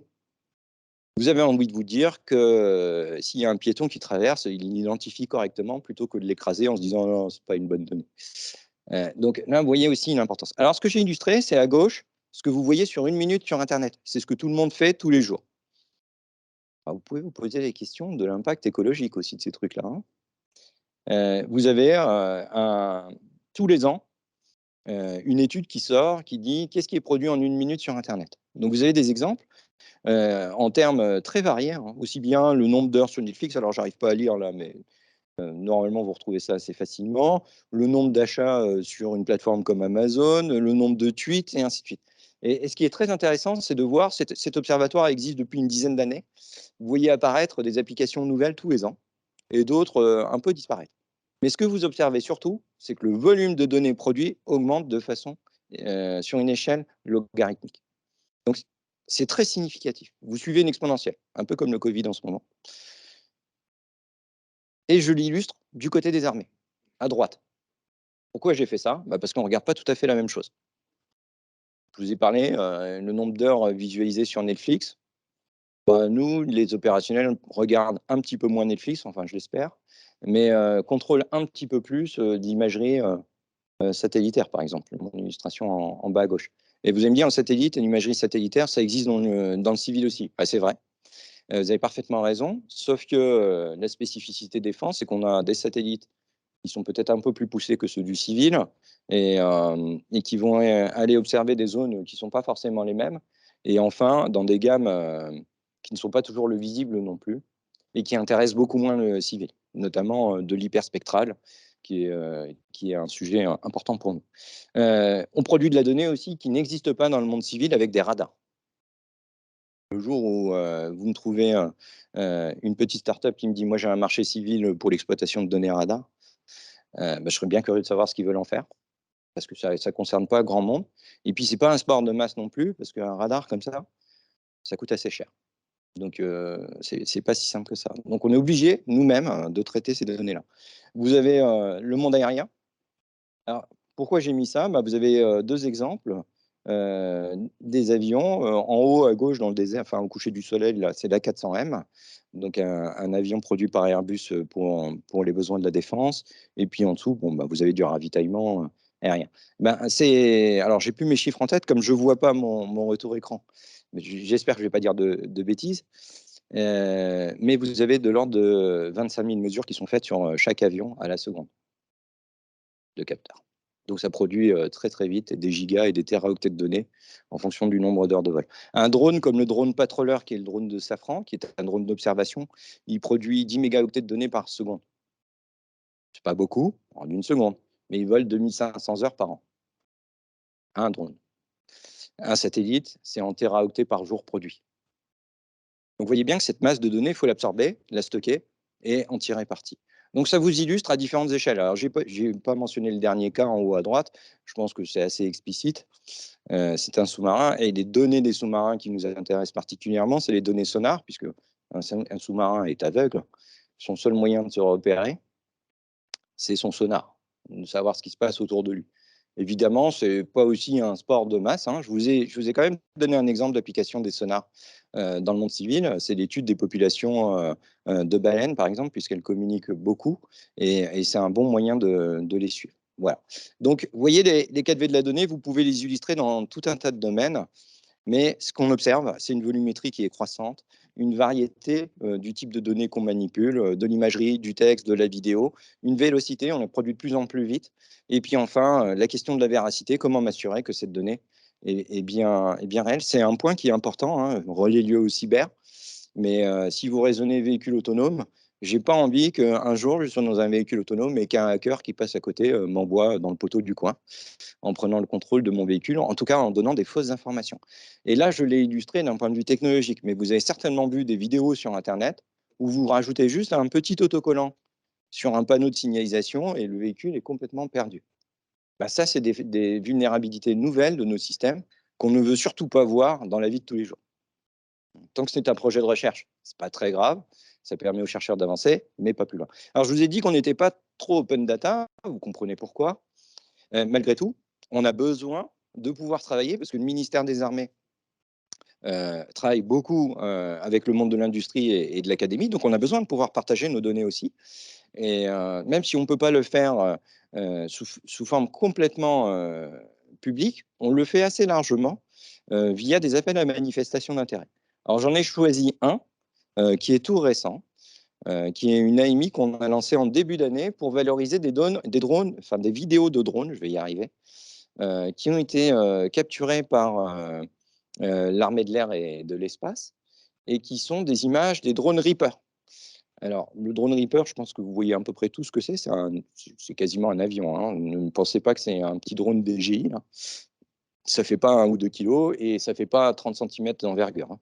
Vous avez envie de vous dire que s'il y a un piéton qui traverse, il l'identifie correctement plutôt que de l'écraser en se disant non, c'est pas une bonne donnée. Donc là, vous voyez aussi une importance. Alors, ce que j'ai illustré, c'est à gauche ce que vous voyez sur 1 minute sur Internet. C'est ce que tout le monde fait tous les jours. Alors, vous pouvez vous poser les questions de l'impact écologique aussi de ces trucs-là. Vous avez tous les ans une étude qui sort qui dit qu'est-ce qui est produit en une minute sur Internet. Donc vous avez des exemples en termes très variés, hein, aussi bien le nombre d'heures sur Netflix, alors j'arrive pas à lire là, mais normalement vous retrouvez ça assez facilement, le nombre d'achats sur une plateforme comme Amazon, le nombre de tweets et ainsi de suite. Et ce qui est très intéressant, c'est de voir, cet observatoire existe depuis une dizaine d'années, vous voyez apparaître des applications nouvelles tous les ans et d'autres un peu disparaître. Mais ce que vous observez surtout, c'est que le volume de données produits augmente de façon sur une échelle logarithmique. Donc, c'est très significatif. Vous suivez une exponentielle, un peu comme le Covid en ce moment. Et je l'illustre du côté des armées, à droite. Pourquoi j'ai fait ça? Parce qu'on ne regarde pas tout à fait la même chose. Je vous ai parlé, le nombre d'heures visualisées sur Netflix. Nous, les opérationnels, regardent un petit peu moins Netflix, enfin je l'espère, mais contrôlent un petit peu plus d'imagerie satellitaire, par exemple, mon illustration en bas à gauche. Et vous allez me dire, en satellite, l'imagerie satellitaire, ça existe dans le civil aussi. C'est vrai, vous avez parfaitement raison, sauf que la spécificité défense, c'est qu'on a des satellites qui sont peut-être un peu plus poussés que ceux du civil et qui vont aller observer des zones qui ne sont pas forcément les mêmes. Et enfin, dans des gammes qui ne sont pas toujours le visible non plus et qui intéressent beaucoup moins le civil, notamment de l'hyperspectral, qui est un sujet important pour nous. On produit de la donnée aussi qui n'existe pas dans le monde civil avec des radars. Le jour où vous me trouvez une petite start-up qui me dit: «Moi, j'ai un marché civil pour l'exploitation de données radar», je serais bien curieux de savoir ce qu'ils veulent en faire, parce que ça ne concerne pas grand monde. Et puis, c'est pas un sport de masse non plus, parce qu'un radar comme ça coûte assez cher. Donc, c'est pas si simple que ça. Donc, on est obligé nous-mêmes de traiter ces données-là. Vous avez le monde aérien. Alors, pourquoi j'ai mis ça? Vous avez 2 exemples, des avions, en haut à gauche dans le désert, enfin au coucher du soleil là, c'est l'A400M, donc un avion produit par Airbus, pour les besoins de la défense et puis en dessous, vous avez du ravitaillement, aérien. Alors j'ai plus mes chiffres en tête comme je vois pas mon retour écran, mais j'espère que je vais pas dire de bêtises, mais vous avez de l'ordre de 25 000 mesures qui sont faites sur, chaque avion à la seconde de capteurs. Donc ça produit très très vite des gigas et des téraoctets de données en fonction du nombre d'heures de vol. Un drone comme le drone Patroller, qui est le drone de Safran, qui est un drone d'observation, il produit 10 mégaoctets de données par seconde. C'est pas beaucoup en une seconde, mais il vole 2500 heures par an. Un drone. Un satellite, c'est en téraoctets par jour produit. Donc vous voyez bien que cette masse de données, il faut l'absorber, la stocker et en tirer parti. Donc ça vous illustre à différentes échelles. Alors j'ai pas mentionné le dernier cas en haut à droite, je pense que c'est assez explicite. C'est un sous-marin et les données des sous-marins qui nous intéressent particulièrement, c'est les données sonars, puisque un sous-marin est aveugle. Son seul moyen de se repérer, c'est son sonar, de savoir ce qui se passe autour de lui. Évidemment, c'est pas aussi un sport de masse, hein. Je vous ai quand même donné un exemple d'application des sonars dans le monde civil. C'est l'étude des populations de baleines, par exemple, puisqu'elles communiquent beaucoup, et c'est un bon moyen de les suivre. Voilà. Donc, vous voyez, les 4V de la donnée, vous pouvez les illustrer dans tout un tas de domaines. Mais ce qu'on observe, c'est une volumétrie qui est croissante, une variété du type de données qu'on manipule, de l'imagerie, du texte, de la vidéo, une vélocité, on les produit de plus en plus vite. Et puis enfin, la question de la véracité, comment m'assurer que cette donnée est bien réelle. C'est un point qui est important, hein, relié au cyber. Mais si vous raisonnez véhicule autonome, j'ai pas envie qu'un jour je sois dans un véhicule autonome et qu'un hacker qui passe à côté m'envoie dans le poteau du coin en prenant le contrôle de mon véhicule, en tout cas en donnant des fausses informations. Et là, je l'ai illustré d'un point de vue technologique, mais vous avez certainement vu des vidéos sur Internet où vous rajoutez juste un petit autocollant sur un panneau de signalisation et le véhicule est complètement perdu. Ça, c'est des vulnérabilités nouvelles de nos systèmes qu'on ne veut surtout pas voir dans la vie de tous les jours. Tant que c'est un projet de recherche, c'est pas très grave, ça permet aux chercheurs d'avancer, mais pas plus loin. Alors, je vous ai dit qu'on n'était pas trop open data, vous comprenez pourquoi. Malgré tout, on a besoin de pouvoir travailler parce que le ministère des Armées travaille beaucoup avec le monde de l'industrie et de l'académie, donc on a besoin de pouvoir partager nos données aussi. Et même si on ne peut pas le faire sous forme complètement publique, on le fait assez largement via des appels à manifestation d'intérêt. Alors j'en ai choisi un qui est tout récent. qui est une AMI qu'on a lancée en début d'année pour valoriser des drones, enfin des vidéos de drones, je vais y arriver, qui ont été capturées par l'armée de l'air et de l'espace, et qui sont des images des drones Reaper. Alors, le drone Reaper, je pense que vous voyez à peu près tout ce que c'est. C'est quasiment un avion, hein. Ne pensez pas que c'est un petit drone DJI, là. Ça ne fait pas 1 ou 2 kilos et ça ne fait pas 30 centimètres d'envergure, hein.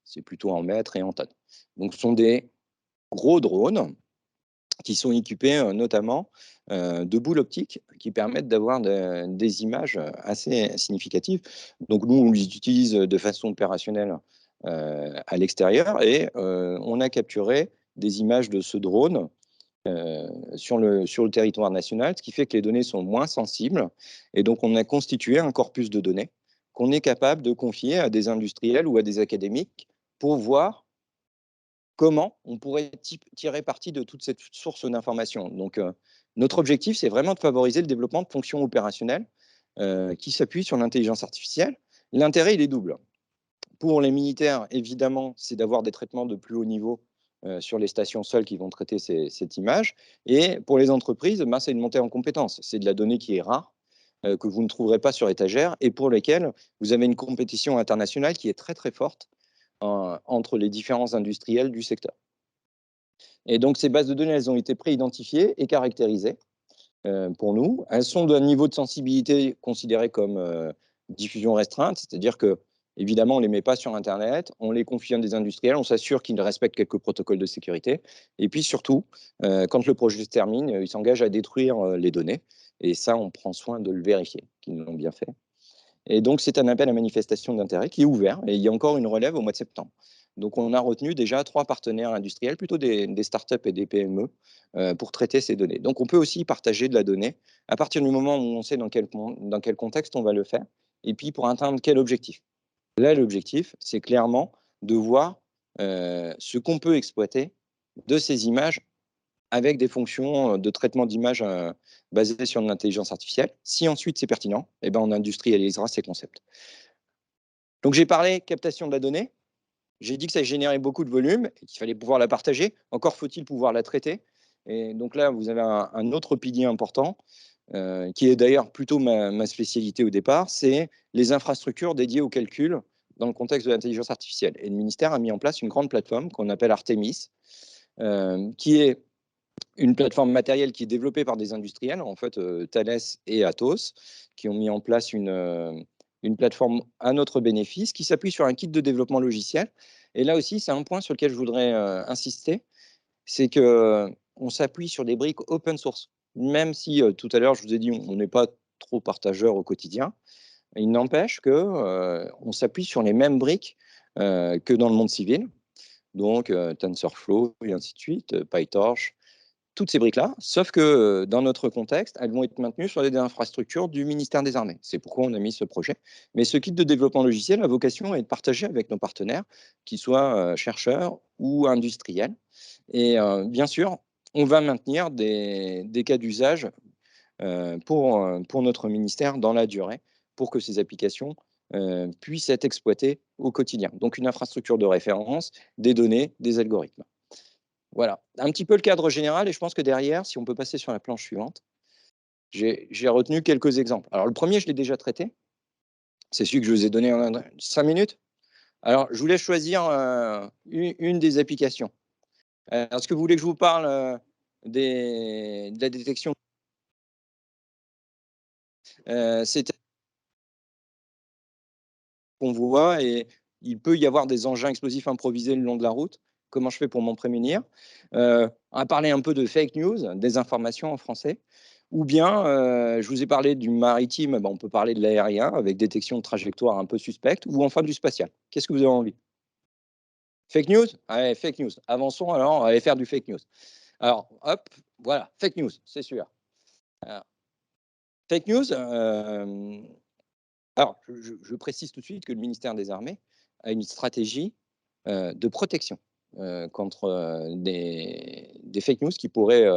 C'est plutôt en mètres et en tonnes. Donc, ce sont des gros drones qui sont équipés notamment de boules optiques qui permettent d'avoir des images assez significatives. Donc nous, on les utilise de façon opérationnelle à l'extérieur et on a capturé des images de ce drone sur le territoire national, ce qui fait que les données sont moins sensibles. Et donc, on a constitué un corpus de données qu'on est capable de confier à des industriels ou à des académiques pour voir comment on pourrait tirer parti de toute cette source d'informations. Donc, notre objectif, c'est vraiment de favoriser le développement de fonctions opérationnelles qui s'appuient sur l'intelligence artificielle. L'intérêt, il est double. Pour les militaires, évidemment, c'est d'avoir des traitements de plus haut niveau sur les stations seules qui vont traiter cette image. Et pour les entreprises, ben, c'est une montée en compétences. C'est de la donnée qui est rare, que vous ne trouverez pas sur étagère et pour lesquelles vous avez une compétition internationale qui est très, très forte entre les différents industriels du secteur. Et donc, ces bases de données, elles ont été pré-identifiées et caractérisées pour nous. Elles sont d'un niveau de sensibilité considéré comme diffusion restreinte, c'est-à-dire que, évidemment, on ne les met pas sur Internet, on les confie à des industriels, on s'assure qu'ils respectent quelques protocoles de sécurité. Et puis surtout, quand le projet se termine, ils s'engagent à détruire les données. Et ça, on prend soin de le vérifier, qu'ils l'ont bien fait. Et donc, c'est un appel à manifestation d'intérêt qui est ouvert et il y a encore une relève au mois de septembre. Donc, on a retenu déjà 3 partenaires industriels, plutôt des startups et des PME, pour traiter ces données. Donc, on peut aussi partager de la donnée à partir du moment où on sait dans quel contexte on va le faire et puis pour atteindre quel objectif. Là, l'objectif, c'est clairement de voir ce qu'on peut exploiter de ces images avec des fonctions de traitement d'images basées sur l'intelligence artificielle. Si ensuite c'est pertinent, eh ben, on industrialisera ces concepts. Donc j'ai parlé captation de la donnée, j'ai dit que ça générait beaucoup de volume et qu'il fallait pouvoir la partager. Encore faut-il pouvoir la traiter. Et donc là, vous avez un autre pilier important, qui est d'ailleurs plutôt ma spécialité au départ, c'est les infrastructures dédiées au calcul dans le contexte de l'intelligence artificielle. Et le ministère a mis en place une grande plateforme qu'on appelle Artemis, qui est une plateforme matérielle qui est développée par des industriels, en fait, Thales et Atos, qui ont mis en place une plateforme à notre bénéfice qui s'appuie sur un kit de développement logiciel. Et là aussi, c'est un point sur lequel je voudrais insister, c'est qu'on s'appuie sur des briques open source. Même si tout à l'heure, je vous ai dit, on n'est pas trop partageur au quotidien, il n'empêche qu'on s'appuie sur les mêmes briques que dans le monde civil. Donc, TensorFlow et ainsi de suite, PyTorch, toutes ces briques-là, sauf que dans notre contexte, elles vont être maintenues sur les infrastructures du ministère des Armées. C'est pourquoi on a mis ce projet. Mais ce kit de développement logiciel a vocation à être partagé avec nos partenaires, qu'ils soient chercheurs ou industriels. Et bien sûr, on va maintenir des cas d'usage pour notre ministère dans la durée, pour que ces applications puissent être exploitées au quotidien. Donc une infrastructure de référence, des données, des algorithmes. Voilà, un petit peu le cadre général et je pense que derrière, si on peut passer sur la planche suivante, j'ai retenu quelques exemples. Alors le premier, je l'ai déjà traité, c'est celui que je vous ai donné en 5 minutes. Alors je voulais choisir une des applications. Est-ce que vous voulez que je vous parle de la détection C'est qu'on voit et il peut y avoir des engins explosifs improvisés le long de la route. Comment je fais pour m'en prémunir? On va parler un peu de fake news, des informations en français. Ou bien, je vous ai parlé du maritime, ben, on peut parler de l'aérien avec détection de trajectoire un peu suspecte, ou enfin du spatial. Qu'est-ce que vous avez envie? Fake news? Allez, fake news. Avançons alors, on va aller faire du fake news. Alors, hop, voilà, fake news, c'est sûr. Alors, fake news, alors je précise tout de suite que le ministère des Armées a une stratégie de protection contre des fake news qui pourraient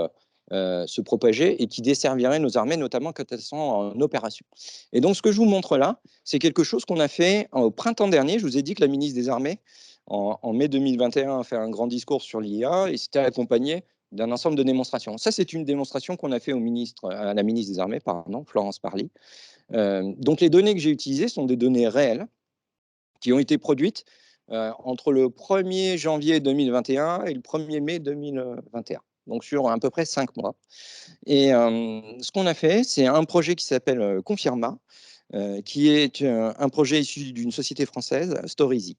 se propager et qui desserviraient nos armées, notamment quand elles sont en opération. Et donc, ce que je vous montre là, c'est quelque chose qu'on a fait au printemps dernier. Je vous ai dit que la ministre des Armées en mai 2021 a fait un grand discours sur l'IA et c'était accompagné d'un ensemble de démonstrations. Ça, c'est une démonstration qu'on a fait à la ministre des Armées, pardon, Florence Parly. Donc les données que j'ai utilisées sont des données réelles qui ont été produites entre le 1er janvier 2021 et le 1er mai 2021, donc sur à peu près 5 mois. Et ce qu'on a fait, c'est un projet qui s'appelle Confirma, qui est un projet issu d'une société française, Storyzy.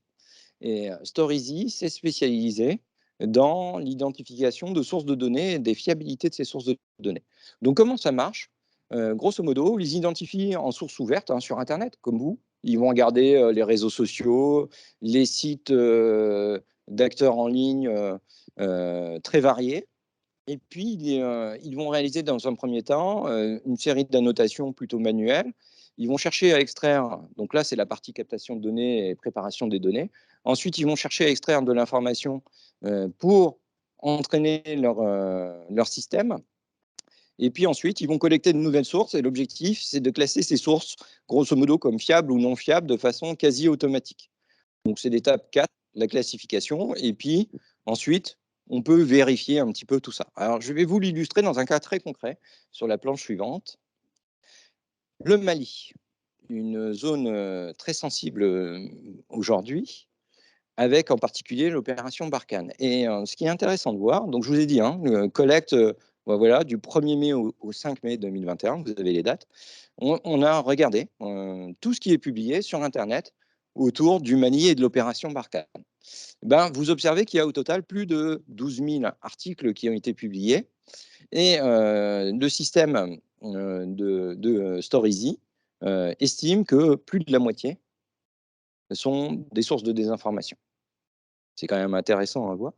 Et Storyzy s'est spécialisé dans l'identification de sources de données et des fiabilités de ces sources de données. Donc, comment ça marche? Grosso modo, ils identifient en source ouverte hein, sur Internet, comme vous. Ils vont regarder les réseaux sociaux, les sites d'acteurs en ligne très variés. Et puis, ils vont réaliser dans un premier temps une série d'annotations plutôt manuelles. Ils vont chercher à extraire, donc là, c'est la partie captation de données et préparation des données. Ensuite, ils vont chercher à extraire de l'information pour entraîner leur système. Et puis ensuite, ils vont collecter de nouvelles sources. Et l'objectif, c'est de classer ces sources, grosso modo, comme fiables ou non fiables, de façon quasi automatique. Donc, c'est l'étape 4, la classification. Et puis, ensuite, on peut vérifier un petit peu tout ça. Alors, je vais vous l'illustrer dans un cas très concret sur la planche suivante. Le Mali, une zone très sensible aujourd'hui, avec en particulier l'opération Barkhane. Et ce qui est intéressant de voir, donc je vous ai dit, hein, collecte voilà, du 1er mai au 5 mai 2021, vous avez les dates, on a regardé tout ce qui est publié sur Internet autour du Mali et de l'opération Barkhane. Ben, vous observez qu'il y a au total plus de 12 000 articles qui ont été publiés et le système de Storyzy estime que plus de la moitié sont des sources de désinformation. C'est quand même intéressant à voir.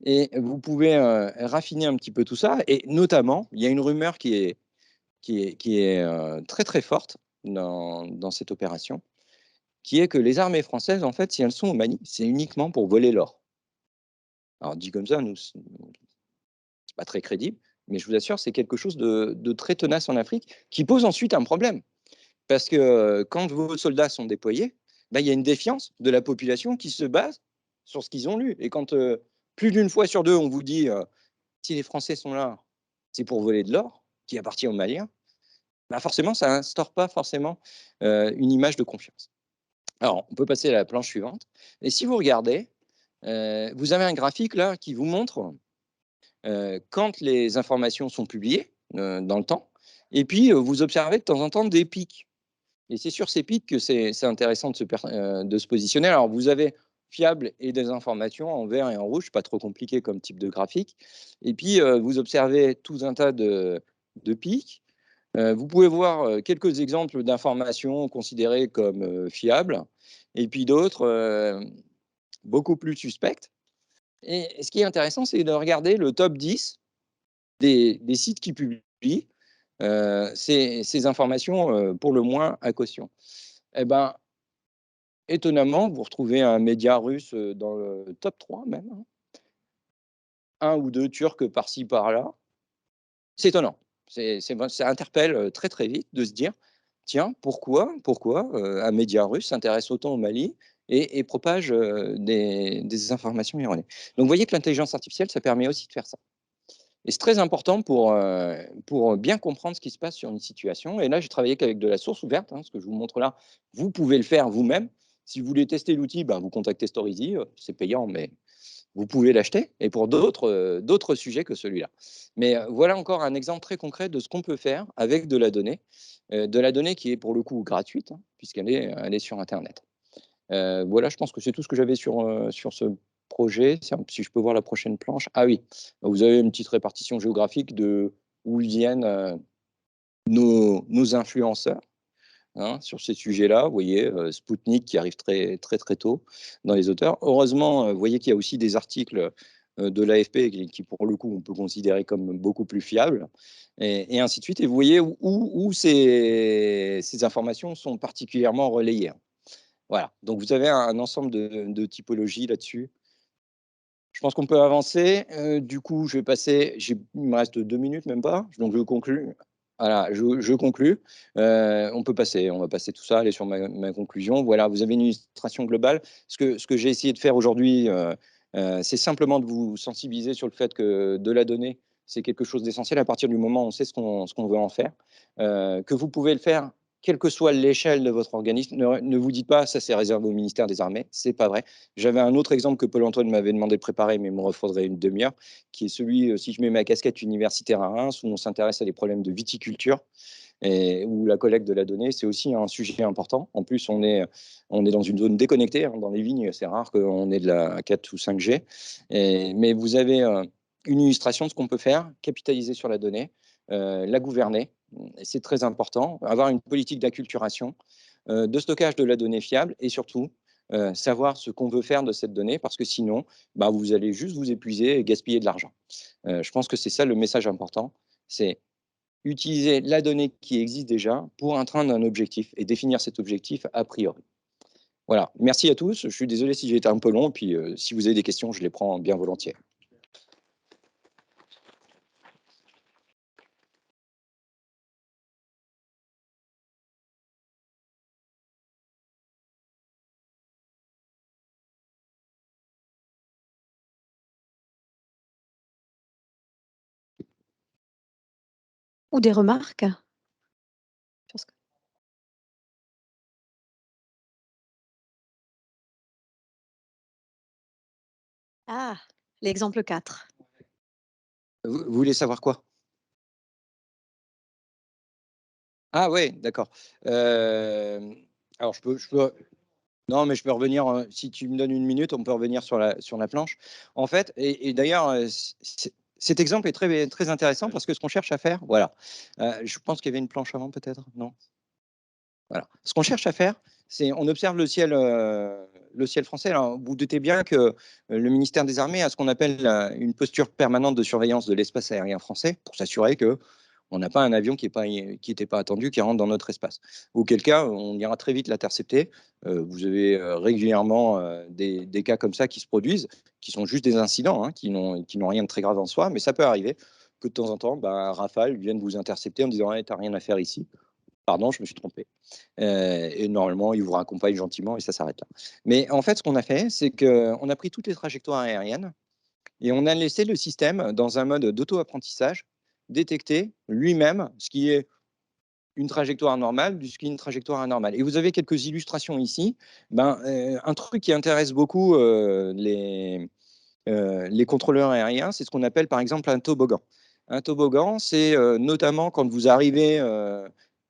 Et vous pouvez raffiner un petit peu tout ça. Et notamment, il y a une rumeur qui est très très forte dans cette opération, qui est que les armées françaises, en fait, si elles sont au Mali, c'est uniquement pour voler l'or. Alors dit comme ça, nous, c'est pas très crédible, mais je vous assure, c'est quelque chose de très tenace en Afrique, qui pose ensuite un problème. Parce que quand vos soldats sont déployés, bah, il y a une défiance de la population qui se base sur ce qu'ils ont lu. Et quand plus d'une fois sur deux, on vous dit si les Français sont là, c'est pour voler de l'or qui appartient aux Maliens, bah forcément, ça n'instaure pas forcément une image de confiance. Alors, on peut passer à la planche suivante. Et si vous regardez, vous avez un graphique là qui vous montre quand les informations sont publiées dans le temps. Et puis, vous observez de temps en temps des pics. Et c'est sur ces pics que c'est intéressant de se positionner. Alors, vous avez fiable et des informations en vert et en rouge, pas trop compliqué comme type de graphique. Et puis, vous observez tout un tas de pics. Vous pouvez voir quelques exemples d'informations considérées comme fiables, et puis d'autres beaucoup plus suspectes. Et ce qui est intéressant, c'est de regarder le top 10 des sites qui publient ces informations pour le moins à caution. Eh ben, étonnamment, vous retrouvez un média russe dans le top 3 même, hein. Un ou deux turcs par-ci par-là. C'est étonnant. Ça interpelle très très vite de se dire, tiens, pourquoi un média russe s'intéresse autant au Mali et propage des informations erronées. Donc vous voyez que l'intelligence artificielle, ça permet aussi de faire ça. Et c'est très important pour bien comprendre ce qui se passe sur une situation. Et là, j'ai travaillé qu'avec de la source ouverte, hein, ce que je vous montre là. Vous pouvez le faire vous-même. Si vous voulez tester l'outil, ben, vous contactez Storyzy. C'est payant, mais vous pouvez l'acheter. Et pour d'autres sujets que celui-là. Mais voilà encore un exemple très concret de ce qu'on peut faire avec de la donnée qui est pour le coup gratuite, hein, puisqu'elle est sur Internet. Voilà, je pense que c'est tout ce que j'avais sur ce projet. Si je peux voir la prochaine planche. Ah oui, vous avez une petite répartition géographique de où viennent nos influenceurs hein, sur ces sujets-là. Vous voyez, Spoutnik qui arrive très, très, très tôt dans les auteurs. Heureusement, vous voyez qu'il y a aussi des articles de l'AFP qui, pour le coup, on peut considérer comme beaucoup plus fiables, et ainsi de suite. Et vous voyez où ces informations sont particulièrement relayées. Voilà, donc vous avez un ensemble de typologies là-dessus. Je pense qu'on peut avancer. Du coup, je vais passer, il me reste 2 minutes, même pas, donc je conclue. Voilà, je conclus. On va passer tout ça, aller sur ma conclusion. Voilà, vous avez une illustration globale. Ce que j'ai essayé de faire aujourd'hui, c'est simplement de vous sensibiliser sur le fait que de la donnée, c'est quelque chose d'essentiel à partir du moment où on sait ce qu'on veut en faire. Que vous pouvez le faire, quelle que soit l'échelle de votre organisme. Ne vous dites pas: «Ça, c'est réservé au ministère des Armées». C'est pas vrai. J'avais un autre exemple que Paul-Antoine m'avait demandé de préparer, mais il me refaudrait une demi-heure, qui est celui, si je mets ma casquette universitaire à Reims, où on s'intéresse à des problèmes de viticulture et où la collecte de la donnée, c'est aussi un sujet important. En plus, on est dans une zone déconnectée, hein, dans les vignes, c'est rare qu'on ait de la 4 ou 5G. Mais vous avez une illustration de ce qu'on peut faire, capitaliser sur la donnée, la gouverner, et c'est très important, avoir une politique d'acculturation, de stockage de la donnée fiable et surtout savoir ce qu'on veut faire de cette donnée parce que sinon, bah, vous allez juste vous épuiser et gaspiller de l'argent. Je pense que c'est ça le message important, c'est utiliser la donnée qui existe déjà pour atteindre un objectif et définir cet objectif a priori. Voilà, merci à tous. Je suis désolé si j'ai été un peu long, puis si vous avez des questions, je les prends bien volontiers. Ou des remarques? Sur ce que ah! L'exemple 4. Vous voulez savoir quoi? Ah ouais, d'accord. Hem, alors je peux non, mais je peux revenir, si tu me donnes une minute, on peut revenir sur la planche. En fait et d'ailleurs, cet exemple est très très intéressant parce que ce qu'on cherche à faire voilà, je pense qu'il y avait une planche avant peut-être? Non? Voilà. Ce qu'on cherche à faire, c'est on observe le ciel français. Alors, vous doutez bien que le ministère des Armées a ce qu'on appelle une posture permanente de surveillance de l'espace aérien français pour s'assurer que on n'a pas un avion qui n'était pas attendu, qui rentre dans notre espace. Auquel cas, on ira très vite l'intercepter. Vous avez régulièrement des cas comme ça qui se produisent, qui sont juste des incidents, hein, qui n'ont rien de très grave en soi, mais ça peut arriver que de temps en temps, bah, Rafale vienne vous intercepter en disant «Ouais, tu n'as rien à faire ici». Pardon, je me suis trompé. Et normalement, il vous raccompagne gentiment et ça s'arrête là. Mais en fait, ce qu'on a fait, c'est qu'on a pris toutes les trajectoires aériennes et on a laissé le système dans un mode d'auto-apprentissage détecter lui-même ce qui est une trajectoire normale de ce qui est une trajectoire anormale. Et vous avez quelques illustrations ici. Ben, un truc qui intéresse beaucoup les contrôleurs aériens, c'est ce qu'on appelle par exemple un toboggan. Un toboggan, c'est notamment quand vous arrivez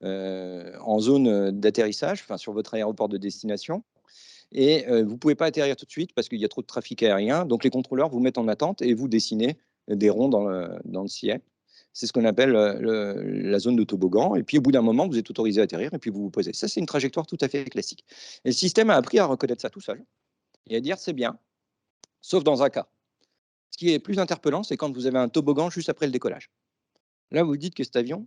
en zone d'atterrissage, enfin sur votre aéroport de destination, et vous ne pouvez pas atterrir tout de suite parce qu'il y a trop de trafic aérien. Donc les contrôleurs vous mettent en attente et vous dessinez des ronds dans le ciel. C'est ce qu'on appelle la zone de toboggan. Et puis au bout d'un moment, vous êtes autorisé à atterrir et puis vous vous posez. Ça, c'est une trajectoire tout à fait classique. Et le système a appris à reconnaître ça tout seul et à dire c'est bien, sauf dans un cas. Ce qui est plus interpellant, c'est quand vous avez un toboggan juste après le décollage. Là, vous dites que cet avion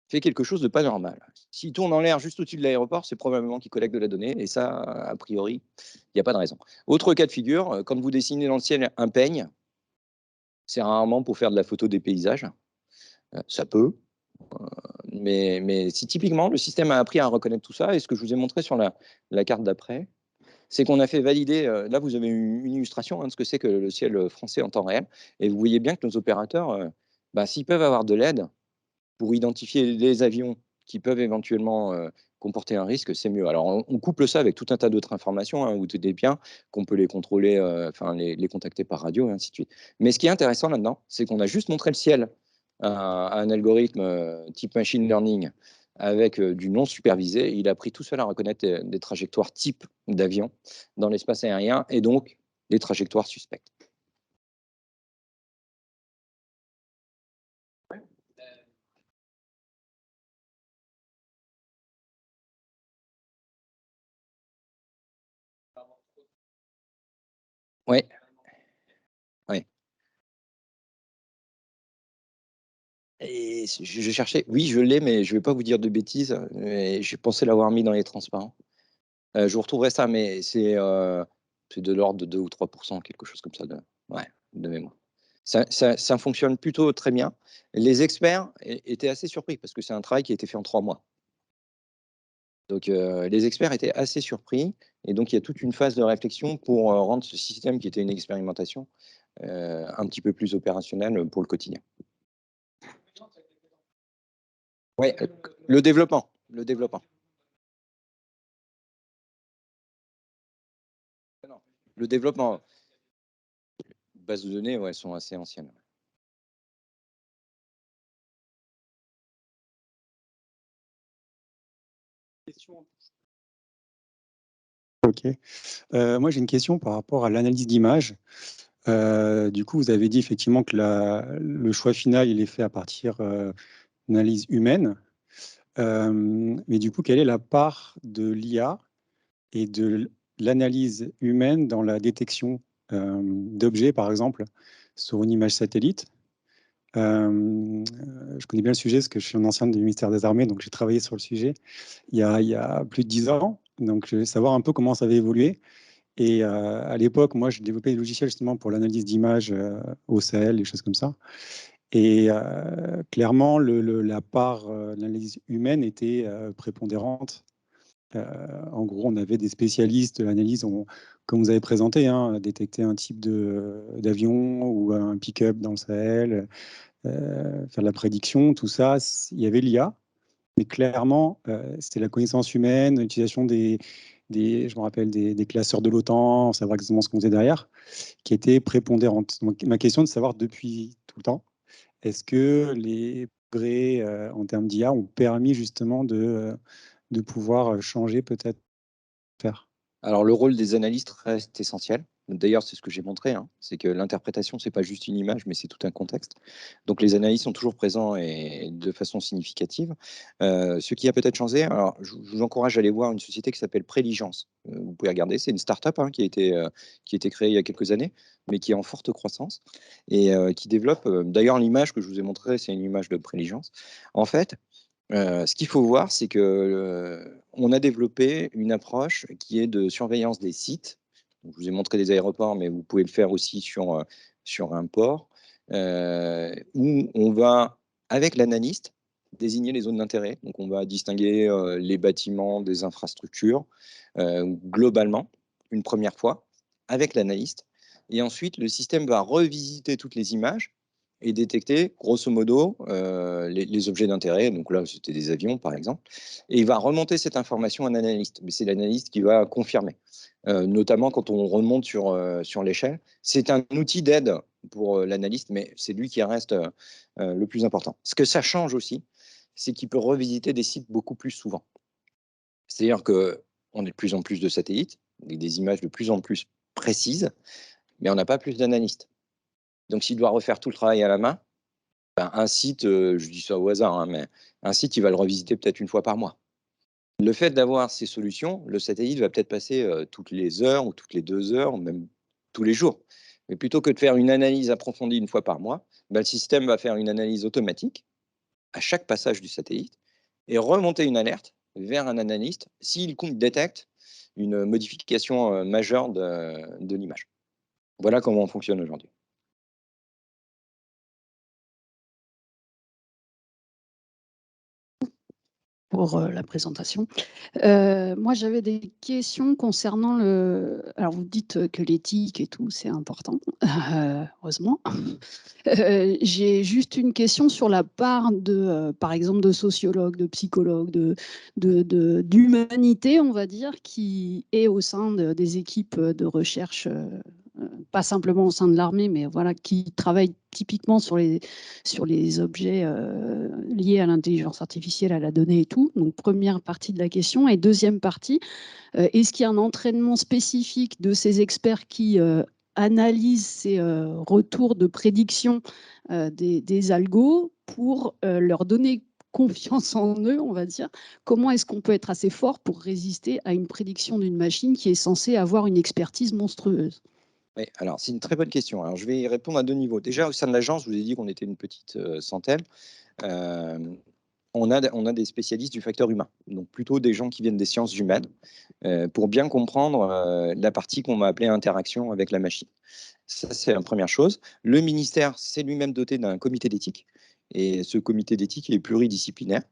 fait quelque chose de pas normal. S'il tourne en l'air juste au-dessus de l'aéroport, c'est probablement qu'il collecte de la donnée et ça, a priori, il y a pas de raison. Autre cas de figure, quand vous dessinez dans le ciel un peigne, c'est rarement pour faire de la photo des paysages, ça peut, mais si typiquement le système a appris à reconnaître tout ça et ce que je vous ai montré sur la carte d'après, c'est qu'on a fait valider, là vous avez une illustration, hein, de ce que c'est que le ciel, français en temps réel et vous voyez bien que nos opérateurs, bah, s'ils peuvent avoir de l'aide pour identifier les avions qui peuvent éventuellement, comporter un risque, c'est mieux. Alors on couple ça avec tout un tas d'autres informations, hein, vous doutez bien qu'on peut les contrôler, enfin les contacter par radio et ainsi de suite. Mais ce qui est intéressant là-dedans, c'est qu'on a juste montré le ciel à un algorithme, type machine learning avec, du non supervisé. Il a appris tout seul à reconnaître des trajectoires type d'avions dans l'espace aérien et donc des trajectoires suspectes. Ouais, ouais. Et je cherchais oui, je l'ai, mais je vais pas vous dire de bêtises, et j'ai pensé l'avoir mis dans les transparents. Je vous retrouverai ça, mais c'est de l'ordre de 2 ou 3 quelque chose comme ça de ouais, de mémoire. Ça fonctionne plutôt très bien. Les experts étaient assez surpris parce que c'est un travail qui a été fait en 3 mois. Donc, les experts étaient assez surpris et donc il y a toute une phase de réflexion pour rendre ce système qui était une expérimentation un petit peu plus opérationnel pour le quotidien. Ouais, le développement. Non, le développement. Bases de données, ouais, sont assez anciennes. OK. Moi, j'ai une question par rapport à l'analyse d'image. Du coup, vous avez dit effectivement que le choix final, il est fait à partir d'analyse humaine. Mais du coup, quelle est la part de l'IA et de l'analyse humaine dans la détection d'objets, par exemple, sur une image satellite? Je connais bien le sujet parce que je suis un ancien du ministère des Armées, donc j'ai travaillé sur le sujet il y a plus de 10 ans. Donc, je veux savoir un peu comment ça avait évolué. Et à l'époque, moi, je développais des logiciels justement pour l'analyse d'images au Sahel, des choses comme ça. Et clairement, la part de l'analyse humaine était prépondérante. En gros, on avait des spécialistes de l'analyse, comme vous avez présenté, hein, détecter un type d'avion ou un pick-up dans le Sahel, faire de la prédiction, tout ça. Il y avait l'IA, mais clairement, c'était la connaissance humaine, l'utilisation je me rappelle, des classeurs de l'OTAN, savoir exactement ce qu'on faisait derrière, qui était prépondérante. Donc, ma question est de savoir depuis tout le temps, est-ce que les progrès en termes d'IA ont permis justement de pouvoir changer peut-être, faire? Alors, le rôle des analystes reste essentiel. D'ailleurs, c'est ce que j'ai montré, hein. C'est que l'interprétation, c'est pas juste une image, mais c'est tout un contexte. Donc, les analystes sont toujours présents et de façon significative. Ce qui a peut-être changé, alors je vous encourage à aller voir une société qui s'appelle Préligence. Vous pouvez regarder, c'est une start-up hein, qui a été créée il y a quelques années, mais qui est en forte croissance et qui développe. D'ailleurs, l'image que je vous ai montrée, c'est une image de Préligence. En fait, ce qu'il faut voir, c'est que, on a développé une approche qui est de surveillance des sites. Donc, je vous ai montré des aéroports, mais vous pouvez le faire aussi sur un port, où on va, avec l'analyste, désigner les zones d'intérêt. Donc, on va distinguer, les bâtiments des infrastructures, globalement, une première fois, avec l'analyste et ensuite le système va revisiter toutes les images et détecter grosso modo les objets d'intérêt. Donc là, c'était des avions, par exemple. Et il va remonter cette information à un analyste. Mais c'est l'analyste qui va confirmer, notamment quand on remonte sur l'échelle. C'est un outil d'aide pour l'analyste, mais c'est lui qui reste le plus important. Ce que ça change aussi, c'est qu'il peut revisiter des sites beaucoup plus souvent. C'est-à-dire qu'on a de plus en plus de satellites, avec des images de plus en plus précises, mais on n'a pas plus d'analystes. Donc, s'il doit refaire tout le travail à la main, ben, un site, je dis ça au hasard, hein, mais un site, il va le revisiter peut-être une fois par mois. Le fait d'avoir ces solutions, le satellite va peut-être passer toutes les heures ou toutes les 2 heures, ou même tous les jours. Mais plutôt que de faire une analyse approfondie une fois par mois, ben, le système va faire une analyse automatique à chaque passage du satellite et remonter une alerte vers un analyste s'il détecte une modification majeure de l'image. Voilà comment on fonctionne aujourd'hui. Pour la présentation. Moi, j'avais des questions concernant alors vous dites que l'éthique et tout, c'est important, heureusement. J'ai juste une question sur la part par exemple, de sociologues, de psychologues, d'humanité, on va dire, qui est au sein des équipes de recherche, pas simplement au sein de l'armée, mais voilà, qui travaillent typiquement sur les objets liés à l'intelligence artificielle, à la donnée et tout. Donc, première partie de la question. Et deuxième partie, est-ce qu'il y a un entraînement spécifique de ces experts qui analysent ces retours de prédiction des algos pour leur donner confiance en eux, on va dire? Comment est-ce qu'on peut être assez fort pour résister à une prédiction d'une machine qui est censée avoir une expertise monstrueuse? Oui, alors c'est une très bonne question. Alors je vais y répondre à 2 niveaux. Déjà, au sein de l'agence, je vous ai dit qu'on était une petite centaine. Euh, on a des spécialistes du facteur humain, donc plutôt des gens qui viennent des sciences humaines, pour bien comprendre la partie qu'on va appeler interaction avec la machine. Ça, c'est la première chose. Le ministère s'est lui-même doté d'un comité d'éthique. Et ce comité d'éthique est pluridisciplinaire.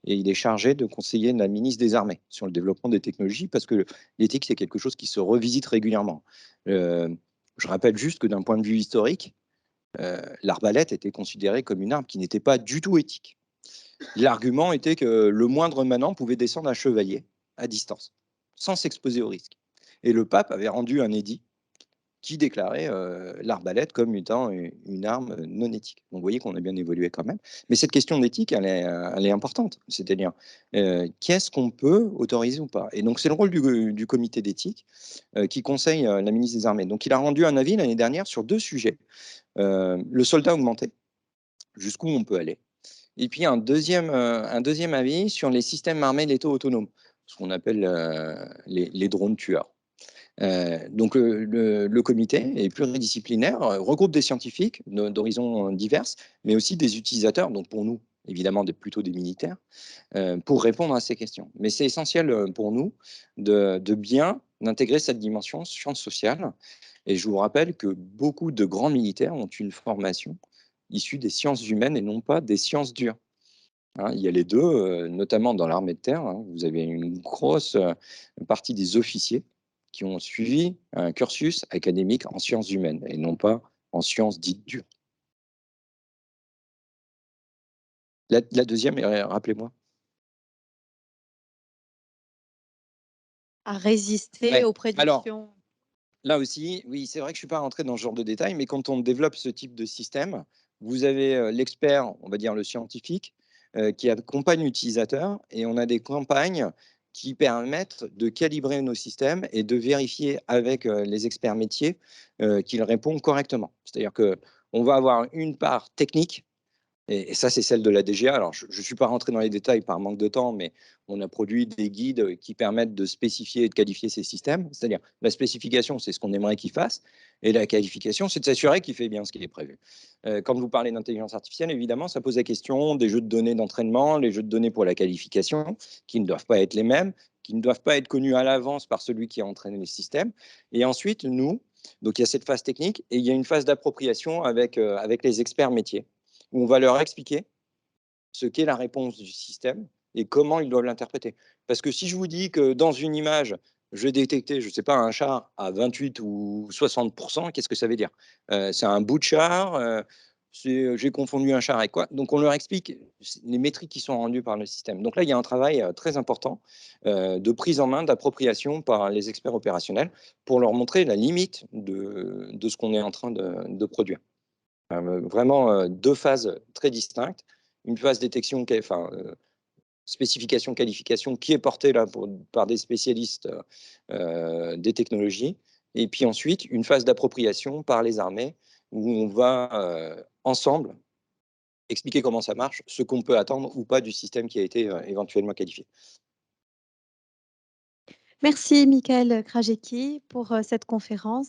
Et il est chargé de conseiller la ministre des Armées sur le développement des technologies, parce que l'éthique, c'est quelque chose qui se revisite régulièrement. Je rappelle juste que d'un point de vue historique, l'arbalète était considérée comme une arme qui n'était pas du tout éthique. L'argument était que le moindre manant pouvait descendre un chevalier à distance, sans s'exposer au risque. Et le pape avait rendu un édit qui déclarait l'arbalète comme étant une arme non éthique. Donc vous voyez qu'on a bien évolué quand même. Mais cette question d'éthique, elle est importante. C'est-à-dire, qu'est-ce qu'on peut autoriser ou pas? Et donc c'est le rôle du comité d'éthique qui conseille la ministre des Armées. Donc il a rendu un avis l'année dernière sur 2 sujets. Le soldat augmenté, jusqu'où on peut aller. Et puis un deuxième avis sur les systèmes armés létaux autonomes, ce qu'on appelle les drones tueurs. Donc le comité est pluridisciplinaire, regroupe des scientifiques d'horizons divers, mais aussi des utilisateurs, donc pour nous, évidemment, plutôt des militaires, pour répondre à ces questions. Mais c'est essentiel pour nous de bien intégrer cette dimension sciences sociales. Et je vous rappelle que beaucoup de grands militaires ont une formation issue des sciences humaines et non pas des sciences dures. Hein, il y a les deux, notamment dans l'armée de terre. Hein, vous avez une grosse partie des officiers qui ont suivi un cursus académique en sciences humaines et non pas en sciences dites dures. La deuxième, rappelez-moi. À résister Ouais. aux Alors, prédictions. là aussi, oui, c'est vrai que je ne suis pas rentré dans ce genre de détails, mais quand on développe ce type de système, vous avez l'expert, on va dire le scientifique, qui accompagne l'utilisateur, et on a des campagnes qui permettent de calibrer nos systèmes et de vérifier avec les experts métiers qu'ils répondent correctement. C'est-à-dire qu'on va avoir une part technique. Et ça, c'est celle de la DGA. Alors, je ne suis pas rentré dans les détails par manque de temps, mais on a produit des guides qui permettent de spécifier et de qualifier ces systèmes. C'est-à-dire, la spécification, c'est ce qu'on aimerait qu'il fasse, et la qualification, c'est de s'assurer qu'il fait bien ce qui est prévu. Quand vous parlez d'intelligence artificielle, évidemment, ça pose la question des jeux de données d'entraînement, les jeux de données pour la qualification, qui ne doivent pas être les mêmes, qui ne doivent pas être connus à l'avance par celui qui a entraîné les systèmes. Et ensuite, nous, donc il y a cette phase technique, et il y a une phase d'appropriation avec les experts métiers, où on va leur expliquer ce qu'est la réponse du système et comment ils doivent l'interpréter. Parce que si je vous dis que dans une image, je vais détecter, je ne sais pas, un char à 28 ou 60%, qu'est-ce que ça veut dire? C'est un bout de char, j'ai confondu un char avec quoi? Donc on leur explique les métriques qui sont rendues par le système. Donc là, il y a un travail très important de prise en main, d'appropriation par les experts opérationnels pour leur montrer la limite de ce qu'on est en train de produire. Vraiment 2 phases très distinctes. Une phase détection, spécification, qualification, qui est portée là par des spécialistes des technologies. Et puis ensuite, une phase d'appropriation par les armées, où on va ensemble expliquer comment ça marche, ce qu'on peut attendre ou pas du système qui a été éventuellement qualifié. Merci Michael Krajewski pour cette conférence.